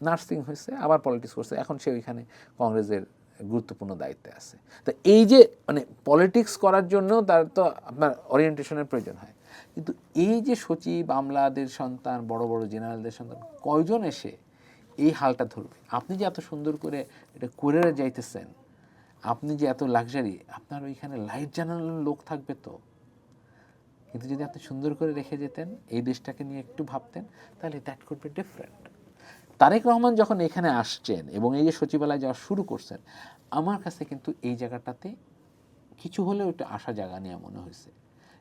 [SPEAKER 1] নার্সিং হয়েছে, আবার পলিটিক্স করছে, এখন সে ওইখানে কংগ্রেসের গুরুত্বপূর্ণ দায়িত্বে আছে। তো এই যে মানে পলিটিক্স করার জন্য তার তো আপনার ওরিয়েন্টেশনের প্রয়োজন হয়, কিন্তু এই যে সচিব, আমলাদের সন্তান, বড় বড় জেনারেলদের সন্তান, কয়জন এসে এই হালটা ধরবে? আপনি যে এত সুন্দর করে এটা করে যাইতেছেন, আপনি যে এত লাক্সারি, আপনার ওইখানে লাইট জ্বালানোর লোক থাকবে তো, কিন্তু যদি আপনি সুন্দর করে রেখে যেতেন, এই দেশটাকে নিয়ে একটু ভাবতেন, তাহলে that could be different. Tarique Rahman যখন এখানে আসছেন এবং এই যে সচিবালয় যাওয়া শুরু করছেন, আমার কাছে কিন্তু এই জায়গাটাতে কিছু হলেও একটা আশা জায়গা নিয়ে মনে হয়েছে।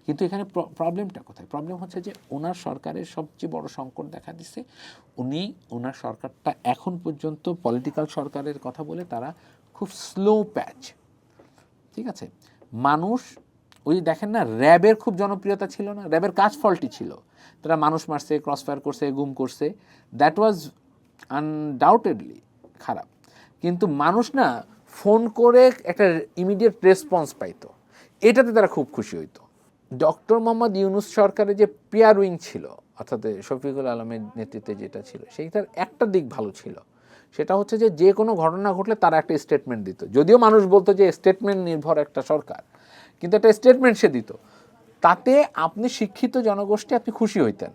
[SPEAKER 1] কিন্তু এখানে প্রবলেমটা কোথায়? প্রবলেম হচ্ছে যে ওনার সরকারের সবচেয়ে বড় সংকট দেখা দিচ্ছে, ওনার সরকারটা এখন পর্যন্ত পলিটিক্যাল সরকারের কথা বলে তারা খুব স্লো প্যাচ। ঠিক আছে, মানুষ ওই দেখেন না, র্যাবের খুব জনপ্রিয়তা ছিল না, র্যাবের কাজ ফল্টি ছিল, তারা মানুষ মারছে, ক্রসফায়ার করছে, গুম করছে, দ্যাট ওয়াজ আনডাউটেডলি খারাপ। কিন্তু মানুষ না ফোন করে একটা ইমিডিয়েট রেসপন্স পাইতো, এটাতে তারা খুব খুশি হইতো। ডক্টর মোহাম্মদ ইউনূস সরকারের যে পিআর উইং ছিল, অর্থাৎ শফিকুল আলমের নেতৃত্বে যেটা ছিল, সেইটার একটা দিক ভালো ছিল, সেটা হচ্ছে যে কোনো ঘটনা ঘটলে তারা একটা স্টেটমেন্ট দিত। যদিও মানুষ বলতো যে স্টেটমেন্ট নির্ভর একটা সরকার, কিন্তু একটা স্টেটমেন্ট সে দিত। তাতে আপনি শিক্ষিত জনগোষ্ঠী আপনি খুশি হইতেন।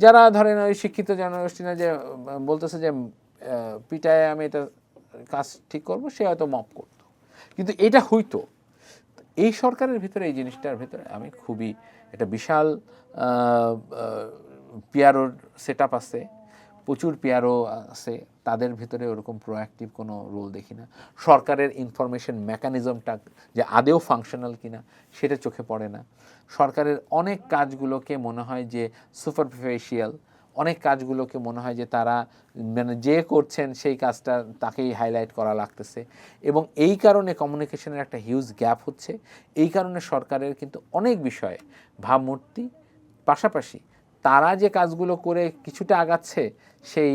[SPEAKER 1] যারা ধরেন ওই শিক্ষিত জনগোষ্ঠী না, যে বলতেছে যে পিটায় আমি এটা কাজ ঠিক করব, সে হয়তো মাফ করতো, কিন্তু এটা হইতো। এই সরকারের ভিতরে, এই জিনিসটার ভিতরে আমি খুবই একটা বিশাল পিআরওর সেট আপ আছে, প্রচুর পিআরও আছে, তাদের ভিতরে ওরকম প্রোঅ্যাক্টিভ কোনো রোল দেখি না। সরকারের ইনফরমেশন মেকানিজমটা যে আদেও ফাংশনাল কিনা সেটা চোখে পড়ে না। সরকারের অনেক কাজগুলোকে মনে হয় যে সুপারফিশিয়াল, অনেক কাজগুলোকে মনে হয় যে তারা মানে যে করছেন সেই কাজটা তাকেই হাইলাইট করা লাগতেছে, এবং এই কারণে কমিউনিকেশনের একটা হিউজ গ্যাপ হচ্ছে। এই কারণে সরকারের কিন্তু অনেক বিষয়ে ভাবমূর্তি, পাশাপাশি তারা যে কাজগুলো করে কিছুটা আগাচ্ছে, সেই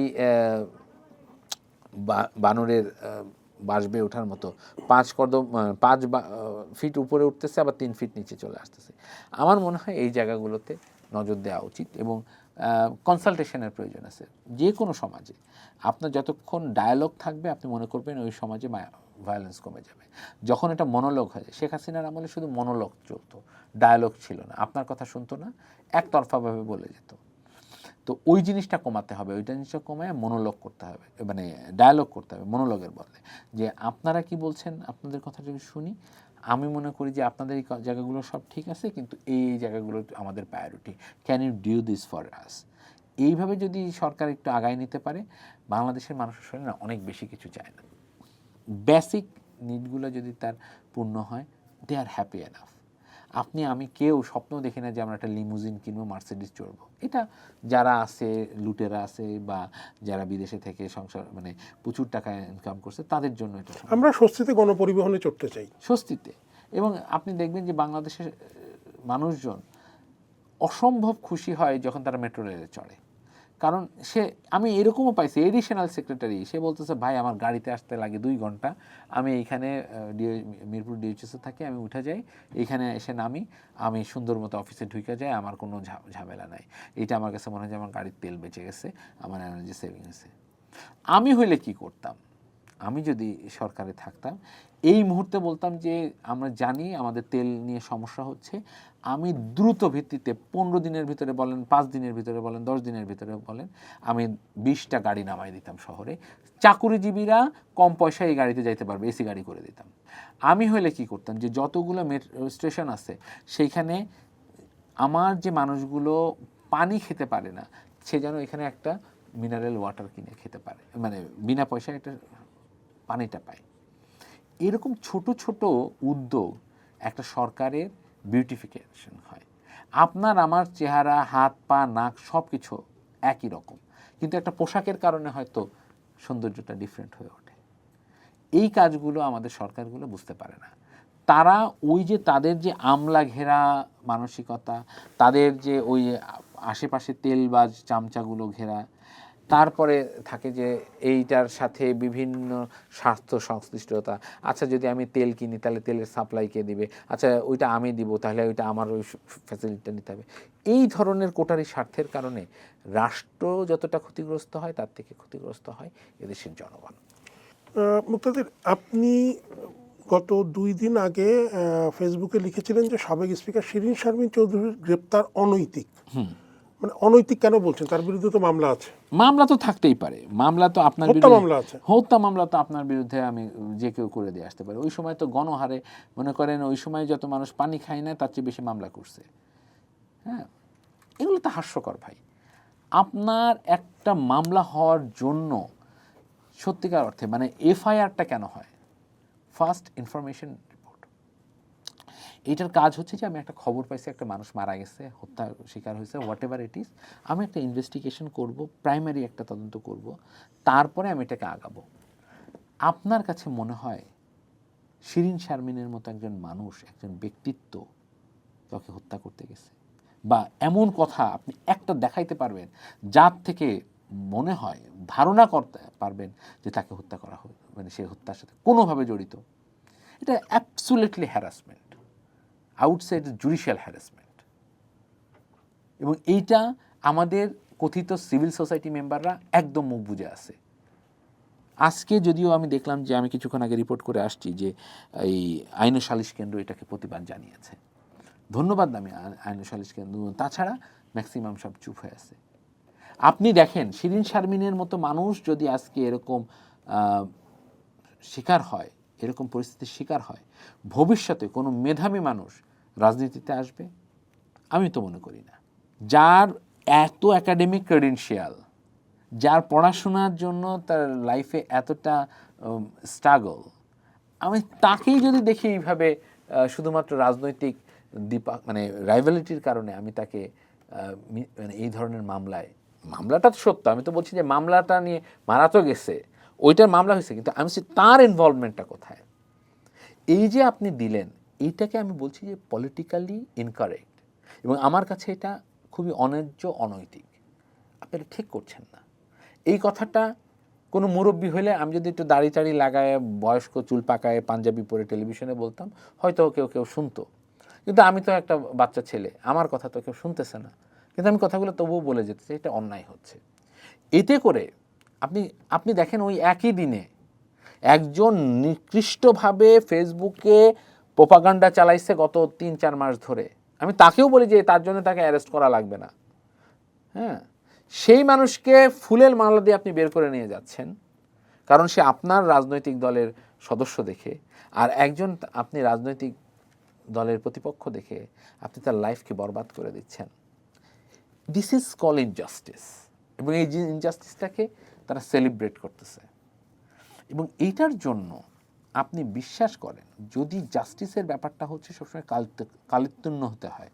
[SPEAKER 1] বানরের বাসবে ওঠার মতো 5 ফিট উপরে উঠতেছে, আবার 3 ফিট নিচে চলে আসতেছে। আমার মনে হয় এই জায়গাগুলোতে নজর দেওয়া উচিত, এবং কনসালটেশনের প্রয়োজন আছে। যে কোনো সমাজে আপনার যতক্ষণ ডায়ালগ থাকবে, আপনি মনে করবেন ওই সমাজে ভায়োলেন্স কমে যাবে। যখন এটা মনোলগ হয়, শেখ হাসিনার আমলে শুধু মনোলগ চলতো, ডায়ালগ ছিল না, আপনার কথা শুনতো না, একতরফাভাবে বলে যেত। তো ওই জিনিসটা কমাতে হবে, ওই জিনিসটা কমায় মনোলগ করতে হবে, মানে ডায়ালগ করতে হবে মনোলগের বদলে, যে আপনারা কি বলছেন, আপনাদের কথাটা শুনি, আমি মনে করি যে আপনাদের এই জায়গাগুলো সব ঠিক আছে, কিন্তু এই জায়গাগুলো আমাদের priority, can you do this for us. এইভাবে যদি সরকার একটু আগায় নিতে পারে, বাংলাদেশের মানুষের শরীরে না অনেক বেশি কিছু চায় না, বেসিক নিডগুলো যদি তার পূর্ণ হয়, দে আর হ্যাপি এনাফ। আপনি আমি কেউ স্বপ্ন দেখি না যে আমরা একটা লিমুজিন কিনবো, মার্সিডিজ চড়বো। এটা যারা আছে, লুটেরা আছে বা যারা বিদেশে থেকে সংসার মানে প্রচুর টাকা ইনকাম করছে, তাদের জন্য এটা
[SPEAKER 2] আমরা স্বস্তিতে গণপরিবহনে চড়তে চাই,
[SPEAKER 1] স্বস্তিতে। এবং আপনি দেখবেন যে বাংলাদেশের মানুষজন অসম্ভব খুশি হয় যখন তারা মেট্রো রেলে চড়ে। কারণ আমি এরকমও পাইছি, এডিশনাল সেক্রেটারি সে বলতেছে, ভাই আমার গাড়িতে আসতে লাগে 2 ঘন্টা, আমি এইখানে মিরপুর ডিএইচএসে থাকি, আমি উঠে যাই, এইখানে এসে নামি, আমি সুন্দর মতো অফিসে ঢুকে যাই, আমার কোনো ঝামেলা নাই। এটা আমার কাছে মনে হয় যে আমার গাড়ির তেল বেঁচে গেছে, আমার এনার্জি সেভিং হয়েছে। আমি হইলে কি করতাম, আমি যদি সরকারে থাকতাম, এই মুহূর্তে বলতাম যে আমরা জানি আমাদের তেল নিয়ে সমস্যা হচ্ছে, আমি দ্রুত ভিত্তিতে 15 দিনের ভিতরে বলেন, 5 দিনের ভিতরে বলেন, 10 দিনের ভিতরে বলেন, আমি 20টা গাড়ি নামাই দিতাম শহরে। চাকুরিজীবীরা কম পয়সায় এই গাড়িতে যাইতে পারবে, এসি গাড়ি করে দিতাম। আমি হলে কি করতাম, যে যতগুলো মেট্রো স্টেশন আছে সেইখানে আমার যে মানুষগুলো পানি খেতে পারে না, সে যেন এখানে একটা মিনারেল ওয়াটার কিনে খেতে পারে, মানে বিনা পয়সায় একটা পানিটা পায়। এরকম ছোট ছোট উদ্যোগ একটা সরকারের বিউটিফিকেশন হয়। আপনার আমার চেহারা, হাত পা, নাক সব কিছু একই রকম, কিন্তু একটা পোশাকের কারণে হয়তো সৌন্দর্যটা ডিফারেন্ট হয়ে ওঠে। এই কাজগুলো আমাদের সরকারগুলো বুঝতে পারে না। তারা ওই যে তাদের যে আমলা ঘেরা মানসিকতা, তাদের যে ওই আশেপাশে তেলবাজ চামচাগুলো ঘেরা, তারপরে থাকে যে এইটার সাথে বিভিন্ন স্বাস্থ্য সংশ্লিষ্টতা। আচ্ছা যদি আমি তেল কিনি তাহলে তেলের সাপ্লাই কে দিবে, আচ্ছা ওইটা আমি দিব তাহলে ওইটা আমার ওই ফ্যাসিলিটিটা নিতে হবে। এই ধরনের কোটারি স্বার্থের কারণে রাষ্ট্র যতটা ক্ষতিগ্রস্ত হয়, তার থেকে ক্ষতিগ্রস্ত হয় এদেশের জনগণ।
[SPEAKER 2] মুক্তাদির, আপনি গত 2 দিন আগে ফেসবুকে লিখেছিলেন যে সাবেক স্পিকার শিরীন শারমিন চৌধুরীর গ্রেপ্তার অনৈতিক। মানে অনৈতিক কেন বলছেন? তার বিরুদ্ধে তো মামলা আছে।
[SPEAKER 1] মামলা তো থাকতেই পারে, মামলা তো আপনার
[SPEAKER 2] হত্যা মামলা আছে।
[SPEAKER 1] হত্যা মামলা তো আপনার বিরুদ্ধে আমি যে কেউ করে দিয়ে আসতে পারে। ওই সময় তো গণহারে মনে করেন ওই সময় যত মানুষ পানি খায় না তার চেয়ে বেশি মামলা করছে। হ্যাঁ, এগুলো তো হাস্যকর ভাই। আপনার একটা মামলা হওয়ার জন্য সত্যিকার অর্থে মানে এফআইআরটা কেন হয়, ফার্স্ট ইনফরমেশন রিপোর্ট। এইটার কাজ হচ্ছে যে আমি একটা খবর পাইছি একটা মানুষ মারা গেছে, হত্যা শিকার হয়েছে, হোয়াট এভার ইট ইজ, আমি একটা ইনভেস্টিগেশন করব, প্রাইমারি একটা তদন্ত করব, তারপরে আমি এটাকে আগাবো। আপনার কাছে মনে হয় শিরীন শারমিনের মতো একজন মানুষ, একজন ব্যক্তিত্ব কাউকে হত্যা করতে গেছে? বা এমন কথা আপনি একটা দেখাইতে পারবেন যার থেকে মনে হয় ধারণা করতে পারবেন যে তাকে হত্যা করা হবে, মানে সে হত্যার সাথে কোনোভাবে জড়িত? এটা absolutely harassment, outside judicial harassment. এবং এইটা আমাদের কথিত সিভিল সোসাইটি মেম্বাররা একদম মুখ বুজে আছে। আজকে যদিও আমি দেখলাম যে আমি কিছুক্ষণ আগে রিপোর্ট করে আসছি যে এই আইন ও সালিশ কেন্দ্র এটাকে প্রতিবাদ জানিয়েছে, ধন্যবাদ আমি আইন ও সালিশ কেন্দ্র। তাছাড়া ম্যাক্সিমাম সব চুপ হয়ে আছে। আপনি দেখেন শিরীন শারমিনের মতো মানুষ যদি আজকে এরকম শিকার হয়, এরকম পরিস্থিতির শিকার হয়, ভবিষ্যতে কোনো মেধাবী মানুষ রাজনীতিতে আসবে? আমি তো মনে করি না। যার এত একাডেমিক ক্রেডেনশিয়াল, যার পড়াশোনার জন্য তার লাইফে এতটা স্ট্রাগল, আমি তাকেই যদি দেখি এইভাবে শুধুমাত্র রাজনৈতিক মানে রাইভালিটির কারণে আমি তাকে মানে এই ধরনের মামলাটা তো সত্য, আমি তো বলছি যে মামলাটা নিয়ে মারা তো গেছে, ওইটার মামলা হয়েছে, কিন্তু আমি বলছি তার ইনভলভমেন্টটা কোথায়? এই যে আপনি দিলেন, এইটাকে আমি বলছি যে পলিটিক্যালি ইনকারেক্ট, এবং আমার কাছে এটা খুবই অন্যায্য, অনৈতিক। আপনি এটা ঠিক করছেন না। এই কথাটা কোনো মুরব্বী হলে, আমি যদি একটু দাড়ি টাড়ি লাগায়, বয়স্ক চুল পাকায়, পাঞ্জাবি পরে টেলিভিশনে বলতাম, হয়তো কেউ কেউ শুনতো। কিন্তু আমি তো একটা বাচ্চা ছেলে, আমার কথা তো কেউ শুনতেছে না, কিন্তু আমি কথাগুলো তবুও বলে যেতে চাই, এটা অন্যায় হচ্ছে। এতে করে আপনি দেখেন ওই একই দিনে একজন নিকৃষ্টভাবে ফেসবুকে প্রোপাগান্ডা চালাইছে গত 3-4 মাস ধরে, আমি তাকেও বলি যে তার জন্য তাকে অ্যারেস্ট করা লাগবে না। হ্যাঁ, সেই মানুষকে ফুলের মালা দিয়ে আপনি বের করে নিয়ে যাচ্ছেন, কারণ সে আপনার রাজনৈতিক দলের সদস্য দেখে, আর একজন আপনি রাজনৈতিক দলের প্রতিপক্ষ দেখে আপনি তার লাইফকে বরবাদ করে দিচ্ছেন। দিস ইজ কল ইনজাস্টিস, এবং এই যে ইনজাস্টিসটাকে তারা সেলিব্রেট করতেছে। এবং এইটার জন্য আপনি বিশ্বাস করেন, যদি জাস্টিসের ব্যাপারটা হচ্ছে সবসময় কালিতুন্য হতে হয়,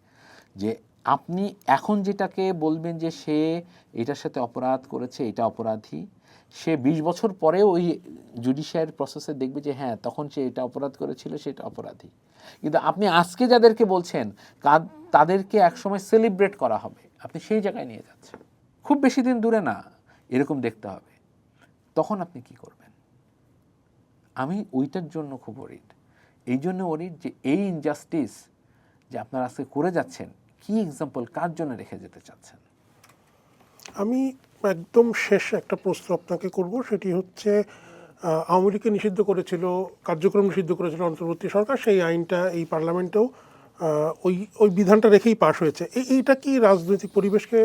[SPEAKER 1] যে আপনি এখন যেটাকে বলবেন যে সে এটার সাথে অপরাধ করেছে, এটা অপরাধী, সে 20 বছর পরেও ওই জুডিশিয়ারি প্রসেসে দেখবে যে হ্যাঁ তখন সে এটা অপরাধ করেছিল, সেটা অপরাধী। কিন্তু আপনি আজকে যাদেরকে বলছেন তাদেরকে একসময় সেলিব্রেট করা হবে, আপনি সেই জায়গায় নিয়ে যাচ্ছেন। খুব বেশি দিন দূরে না এরকম দেখতে হবে, তখন আপনি কি করবেন? আমি ওইটার জন্য খুব ওরিড। এই জন্য ওরিড যে এই ইনজাস্টিস যে আপনারা আজকে করে যাচ্ছেন, কি এক্সাম্পল কার জন্য রেখে যেতে চাচ্ছেন?
[SPEAKER 2] আমি একদম শেষ একটা প্রশ্ন আপনাকে করব, সেটি হচ্ছে আওয়ামী লীগকে নিষিদ্ধ করেছিল, কার্যক্রম নিষিদ্ধ করেছিল অন্তর্বর্তী সরকার, সেই আইনটা এই পার্লামেন্টেও ওই ওই বিধানটা রেখেই পাশ হয়েছে। এইটা কি রাজনৈতিক পরিবেশকে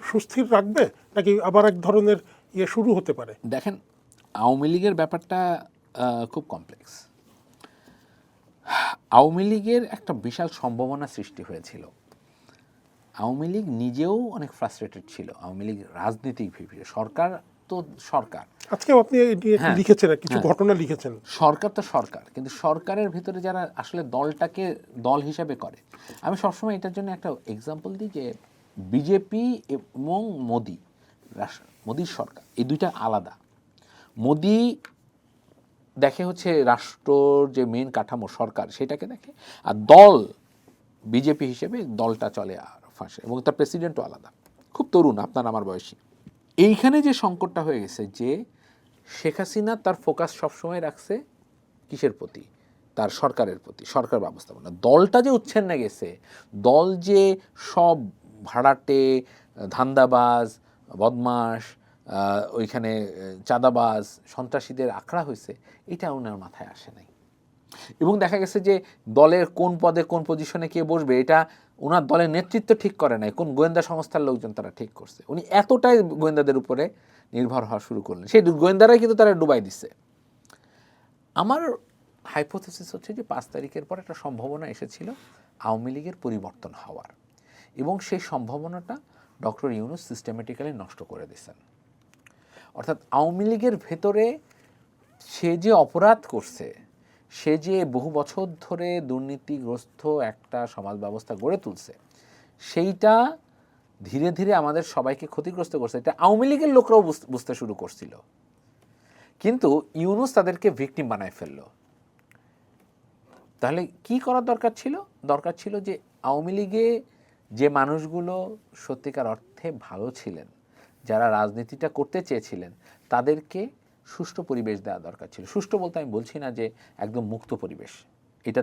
[SPEAKER 2] সুস্থির রাখবে, নাকি আবার এক ধরনের ইয়ে শুরু হতে পারে?
[SPEAKER 1] দেখেন, আওয়ামী লীগের ব্যাপারটা খুব কমপ্লেক্স। আওয়ামী লীগের একটা বিশাল সম্ভাবনা সৃষ্টি হয়েছিল। আওয়ামী লীগ নিজেও অনেক ফ্রাস্ট্রেটেড ছিল। আওয়ামী লীগ রাজনীতিক ভিত্তিতে, সরকার তো সরকার,
[SPEAKER 2] আজকেও আপনি লিখেছেন, কিছু ঘটনা লিখেছেন।
[SPEAKER 1] সরকার তো সরকার, কিন্তু সরকারের ভিতরে যারা আসলে দলটাকে দল হিসাবে করে, আমি সবসময় এটার জন্য একটা এক্সাম্পল দিই যে বিজেপি এবং মোদির সরকার এই দুইটা আলাদা। মোদি দেখে হচ্ছে রাষ্ট্রর যে মেন কাঠামো সরকার সেটাকে দেখে, আর দল বিজেপি হিসেবে দলটা চলে আর ফাঁসে, এবং তার প্রেসিডেন্টও আলাদা, খুব তরুণ, আপনার আমার বয়সী। এইখানে যে সংকটটা হয়ে গেছে যে শেখ হাসিনা তার ফোকাস সবসময় রাখছে কিসের প্রতি? তার সরকারের প্রতি, সরকার ব্যবস্থাপনা। দলটা যে উচ্ছন্নে গেছে, দল যে সব ভাড়াটে, ধান্দাবাজ, বদমাস, ওইখানে চাঁদাবাজ, সন্ত্রাসীদের আখড়া হয়েছে, এটা ওনার মাথায় আসে নাই। এবং দেখা গেছে যে দলের কোন পদে কোন পজিশনে কে বসবে এটা ওনার দলের নেতৃত্ব ঠিক করে নাই, কোন গোয়েন্দা সংস্থার লোকজন তারা ঠিক করছে। উনি এতটাই গোয়েন্দাদের উপরে নির্ভর হওয়া শুরু করলেন, সেই গোয়েন্দারাই কিন্তু তারা ডুবাই দিচ্ছে। আমার হাইপোথেসিস হচ্ছে যে 5 তারিখের পর একটা সম্ভাবনা এসেছিল আওয়ামী লীগের পরিবর্তন হওয়ার, এবং সেই সম্ভাবনাটা ডক্টর ইউনূস সিস্টেমেটিক্যালি নষ্ট করে দিয়েছেন। অর্থাৎ আওয়ামী লীগের ভেতরে সে যে অপরাধ করছে, সে যে বহু বছর ধরে দুর্নীতিগ্রস্ত একটা সমাজ ব্যবস্থা গড়ে তুলছে, সেইটা ধীরে ধীরে আমাদের সবাইকে ক্ষতিগ্রস্ত করছে। এটা আওয়ামী লীগের লোকরাও বুঝতে শুরু করছিল, কিন্তু ইউনূস তাদেরকে ভিকটিম বানায় ফেলল। তাহলে কি করার দরকার ছিল? দরকার ছিল যে আওয়ামী লীগে যে মানুষগুলো সত্যিকার অর্থে ভালো ছিলেন, যারা রাজনীতিটা করতে চেয়েছিলেন, তাদেরকে সুষ্ঠু পরিবেশ দেওয়া দরকার ছিল। সুষ্ঠু বলতে আমি বলছি না যে একদম মুক্ত পরিবেশ, এটা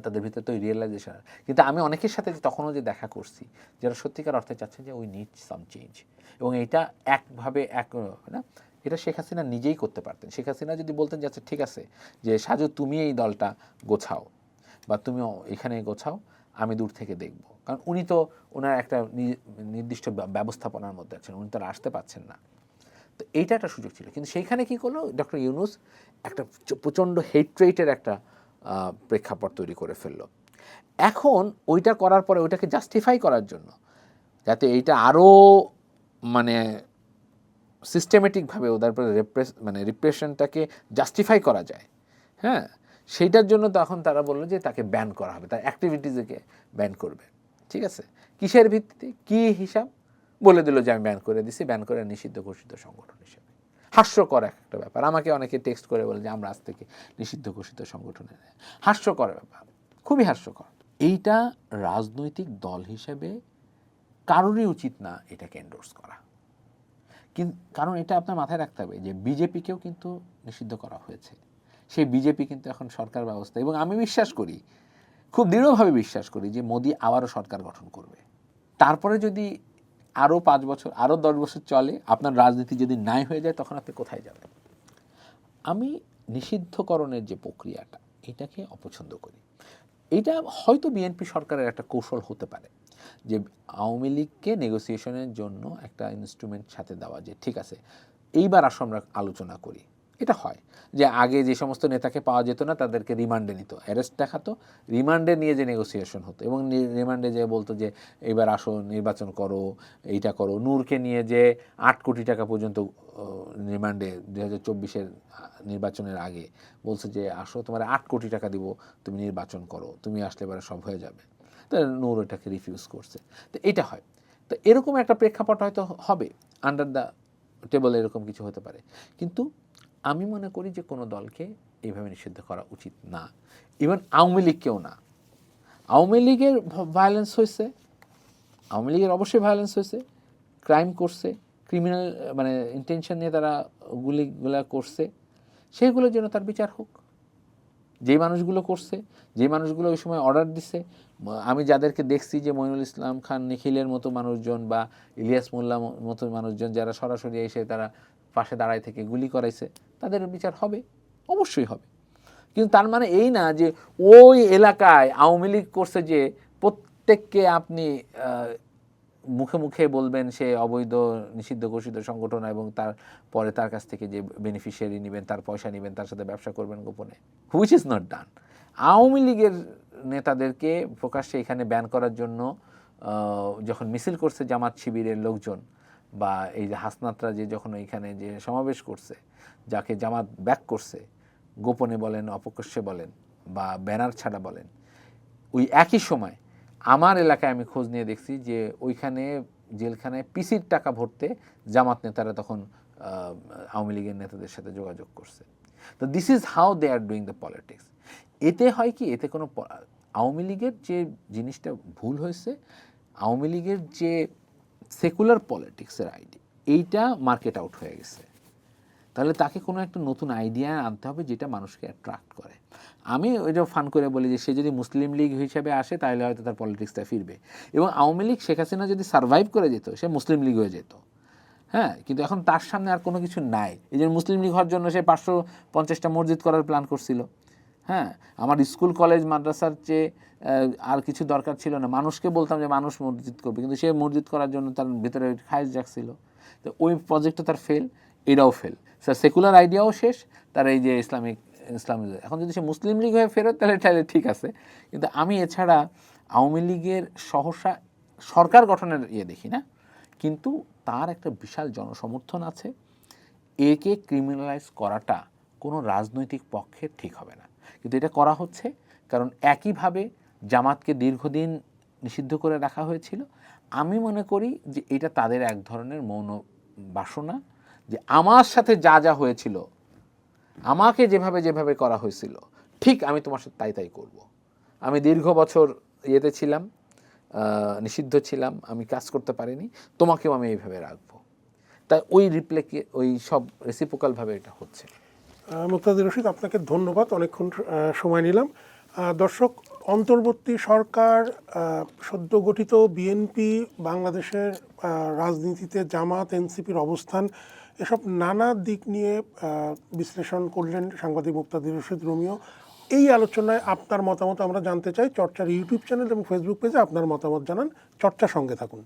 [SPEAKER 1] তাদের ভিতরে তো রিয়েলাইজেশন। কিন্তু আমি অনেকের সাথে তখনও যে দেখা করছি, যারা সত্যিকার অর্থে চাচ্ছেন যে উই নিড সাম চেঞ্জ, এবং এটা না, এটা শেখ হাসিনা নিজেই করতে পারতেন। শেখ হাসিনা যদি বলতেন যে আচ্ছা ঠিক আছে, যে সাজু তুমি এই দলটা গোছাও, বা তুমি এখানে গোছাও, আমি দূর থেকে দেখব, কারণ উনি তো ওনার একটা নির্দিষ্ট ব্যবস্থাপনার মধ্যে আছেন, উনি তো আসতে পারছেন না। তো এইটা একটা সুযোগ ছিল, কিন্তু সেইখানে কি করলো ডক্টর ইউনূস? একটা প্রচণ্ড হেট্রেটের একটা প্রেক্ষাপট তৈরি করে ফেললো। এখন ওইটা করার পরে ওইটাকে জাস্টিফাই করার জন্য, যাতে এইটা আরও মানে সিস্টেমেটিকভাবে ওদের উপরে রিপ্রেশনটাকে জাস্টিফাই করা যায়, হ্যাঁ, সেইটার জন্য তখন তারা বললো যে তাকে ব্যান করা হবে, তার অ্যাক্টিভিটিসকে ব্যান করবে। ঠিক আছে, কিসের ভিত্তিতে, কি হিসাব? বলে দিল যে আমি ব্যান করে দিছি, ব্যান করে নিষিদ্ধ ঘোষিত সংগঠন হিসেবে। হাস্যকর একটা ব্যাপার। আমাকে অনেকে টেক্সট করে বলে যে আমরা আজ থেকে নিষিদ্ধ ঘোষিত সংগঠনে। হাস্যকর ব্যাপার, খুবই হাস্যকর। এইটা রাজনৈতিক দল হিসেবে কারোরই উচিত না এটাকে এন্ডোর্স করা। কারণ এটা আপনার মাথায় রাখতে হবে যে বিজেপিকেও কিন্তু নিষিদ্ধ করা হয়েছে। সেই বিজেপি কিন্তু এখন সরকার ব্যবস্থা, এবং আমি বিশ্বাস করি, খুব দৃঢ়ভাবে বিশ্বাস করি যে মোদি আবারও সরকার গঠন করবে। তারপরে যদি আরও 5 বছর, আরও 10 বছর চলে, আপনার রাজনীতি যদি নাই হয়ে যায়, তখন আপনি কোথায় যাবেন? আমি নিষিদ্ধকরণের যে প্রক্রিয়াটা, এটাকে অপছন্দ করি। এটা হয়তো বিএনপি সরকারের একটা কৌশল হতে পারে, যে আওয়ামী লীগকে নেগোসিয়েশনের জন্য একটা ইনস্ট্রুমেন্ট সাথে দেওয়া, যে ঠিক আছে এইবার আসো আমরা আলোচনা করি। এটা হয় যে আগে যে সমস্ত নেতাকে পাওয়া যেত না তাদেরকে রিমান্ডে নিত, অ্যারেস্ট দেখাতো, রিমান্ডে নিয়ে যে নেগোসিয়েশন হতো, এবং রিমান্ডে যে বলতো যে এবার আসো নির্বাচন করো, এইটা করো। নূরকে নিয়ে যে 8 কোটি টাকা পর্যন্ত রিমান্ডে 2024-এর নির্বাচনের আগে বলছে যে আসো তোমার 8 কোটি টাকা দিব, তুমি নির্বাচন করো, তুমি আসলে এবারে সব হয়ে যাবে। তো নূর ওটাকে রিফিউজ করছে। তো এটা হয়। তো এরকম একটা প্রেক্ষাপট হয়তো হবে, আন্ডার দ্য টেবল এরকম কিছু হতে পারে। কিন্তু আমি মনে করি যে কোনো দলকে এইভাবে নিষিদ্ধ করা উচিত না, ইভেন আওয়ামী লীগকেও না। আওয়ামী লীগের ভায়োলেন্স হয়েছে, আওয়ামী লীগের অবশ্যই ভায়োলেন্স হয়েছে, ক্রাইম করছে, ক্রিমিনাল মানে ইন্টেনশন নিয়ে তারা গুলিগুলা করছে, সেইগুলোর জন্য তার বিচার হোক। যেই মানুষগুলো করছে, যেই মানুষগুলো ওই সময় অর্ডার দিছে, আমি যাদেরকে দেখছি যে মঈনুল ইসলাম খান নিখিলের মতো মানুষজন বা ইলিয়াস মোল্লা মতো মানুষজন যারা সরাসরি এসে তারা পাশে দাঁড়ায় থেকে গুলি করাইছে, তাদের বিচার হবে, অবশ্যই হবে। কিন্তু তার মানে এই না যে ওই এলাকায় আওয়ামী লীগ করছে যে প্রত্যেককে আপনি মুখে মুখে বলবেন সে অবৈধ নিষিদ্ধ ঘোষিত সংগঠন, এবং তারপরে তার কাছ থেকে যে বেনিফিশিয়ারি নেবেন, তার পয়সা নেবেন, তার সাথে ব্যবসা করবেন গোপনে, which is not done. Awami লীগের নেতাদেরকে প্রকাশ্যে এখানে ব্যান করার জন্য যখন মিছিল করছে জামাত শিবিরের লোকজন, বা এই যে হাসনাতরা যে যখন এখানে যে সমাবেশ করছে, যাকে জামাত ব্যাক করছে, গোপনে বলেন, অপকর্ষে বলেন, বা ব্যানার ছাড়া বলেন, ওই একই সময় আমার এলাকায় আমি খোঁজ নিয়ে দেখছি যে ওইখানে জেলখানায় পিসির টাকা ভরতে জামাত নেতারা তখন আওয়ামী লীগের নেতাদের সাথে যোগাযোগ করছে। তো this is how they are doing the politics. এতে হয় কি, এতে কোনো আওয়ামী লীগের যে জিনিসটা ভুল হয়েছে, আওয়ামী লীগের যে সেকুলার পলিটিক্সের আইডিয়া, এইটা মার্কেট আউট হয়ে গেছে। তাহলে তাকে কোনো একটা নতুন আইডিয়া আনতে হবে যেটা মানুষকে অ্যাট্রাক্ট করে। আমি ওইটা ফান করে বলি যে সে যদি মুসলিম লীগ হিসেবে আসে তাহলে হয়তো তার পলিটিক্সটা ফিরবে, এবং আওয়ামী লীগ শেখ হাসিনা যদি সার্ভাইভ করে যেত সে মুসলিম লীগ হয়ে যেত। হ্যাঁ, কিন্তু এখন তার সামনে আর কোনো কিছু নাই। এই জন্য মুসলিম লীগ হওয়ার জন্য সে 550টা মসজিদ করার প্ল্যান করছিল। হ্যাঁ, আমার স্কুল কলেজ মাদ্রাসার চেয়ে আর কিছু দরকার ছিল না। মানুষকে বলতাম যে মানুষ মসজিদ করবে, কিন্তু সে মসজিদ করার জন্য তার ভিতরে খায়েশ জাগছিল। তো ওই প্রজেক্টটা তার ফেল, এটাও ফেল। স্যার সেকুলার আইডিয়াও শেষ, তার এই যে ইসলাম। এখন যদি সে মুসলিম লীগ হয়ে ফেরত তাহলে ঠিক আছে, কিন্তু আমি এছাড়া আওয়ামী লীগের সহসা সরকার গঠনের দেখি না, কিন্তু তার একটা বিশাল জনসমর্থন আছে। একে ক্রিমিনালাইজ করাটা কোনো রাজনৈতিক পক্ষে ঠিক হবে না, কিন্তু এটা করা হচ্ছে কারণ একইভাবে জামাতকে দীর্ঘদিন নিষিদ্ধ করে রাখা হয়েছিল। আমি মনে করি যে এটা তাদের এক ধরনের মৌন বাসনা, যে আমার সাথে যা যা হয়েছিল, আমাকে যেভাবে যেভাবে করা হয়েছিল, ঠিক আমি তোমার সাথে তাই করব। আমি দীর্ঘ বছর ইয়েতে ছিলাম, নিষিদ্ধ ছিলাম, আমি কাজ করতে পারিনি, তোমাকেও আমি এইভাবে রাখবো। তাই ওই রিপ্লেকে ওই সব রেসিপ্রোকালভাবে এটা হচ্ছে।
[SPEAKER 2] মুক্তাদির রশিদ, আপনাকে ধন্যবাদ, অনেকক্ষণ সময় নিলাম। দর্শক, অন্তর্বর্তী সরকার, সদ্য গঠিত বিএনপি, বাংলাদেশের রাজনীতিতে জামাত, এনসিপির অবস্থান, এসব নানা দিক নিয়ে বিশ্লেষণ করলেন সাংবাদিক মুক্তাদির রশিদ রোমিও। এই আলোচনায় আপনার মতামত আমরা জানতে চাই। চর্চার ইউটিউব চ্যানেল এবং ফেসবুক পেজে আপনার মতামত জানান। চর্চার সঙ্গে থাকুন।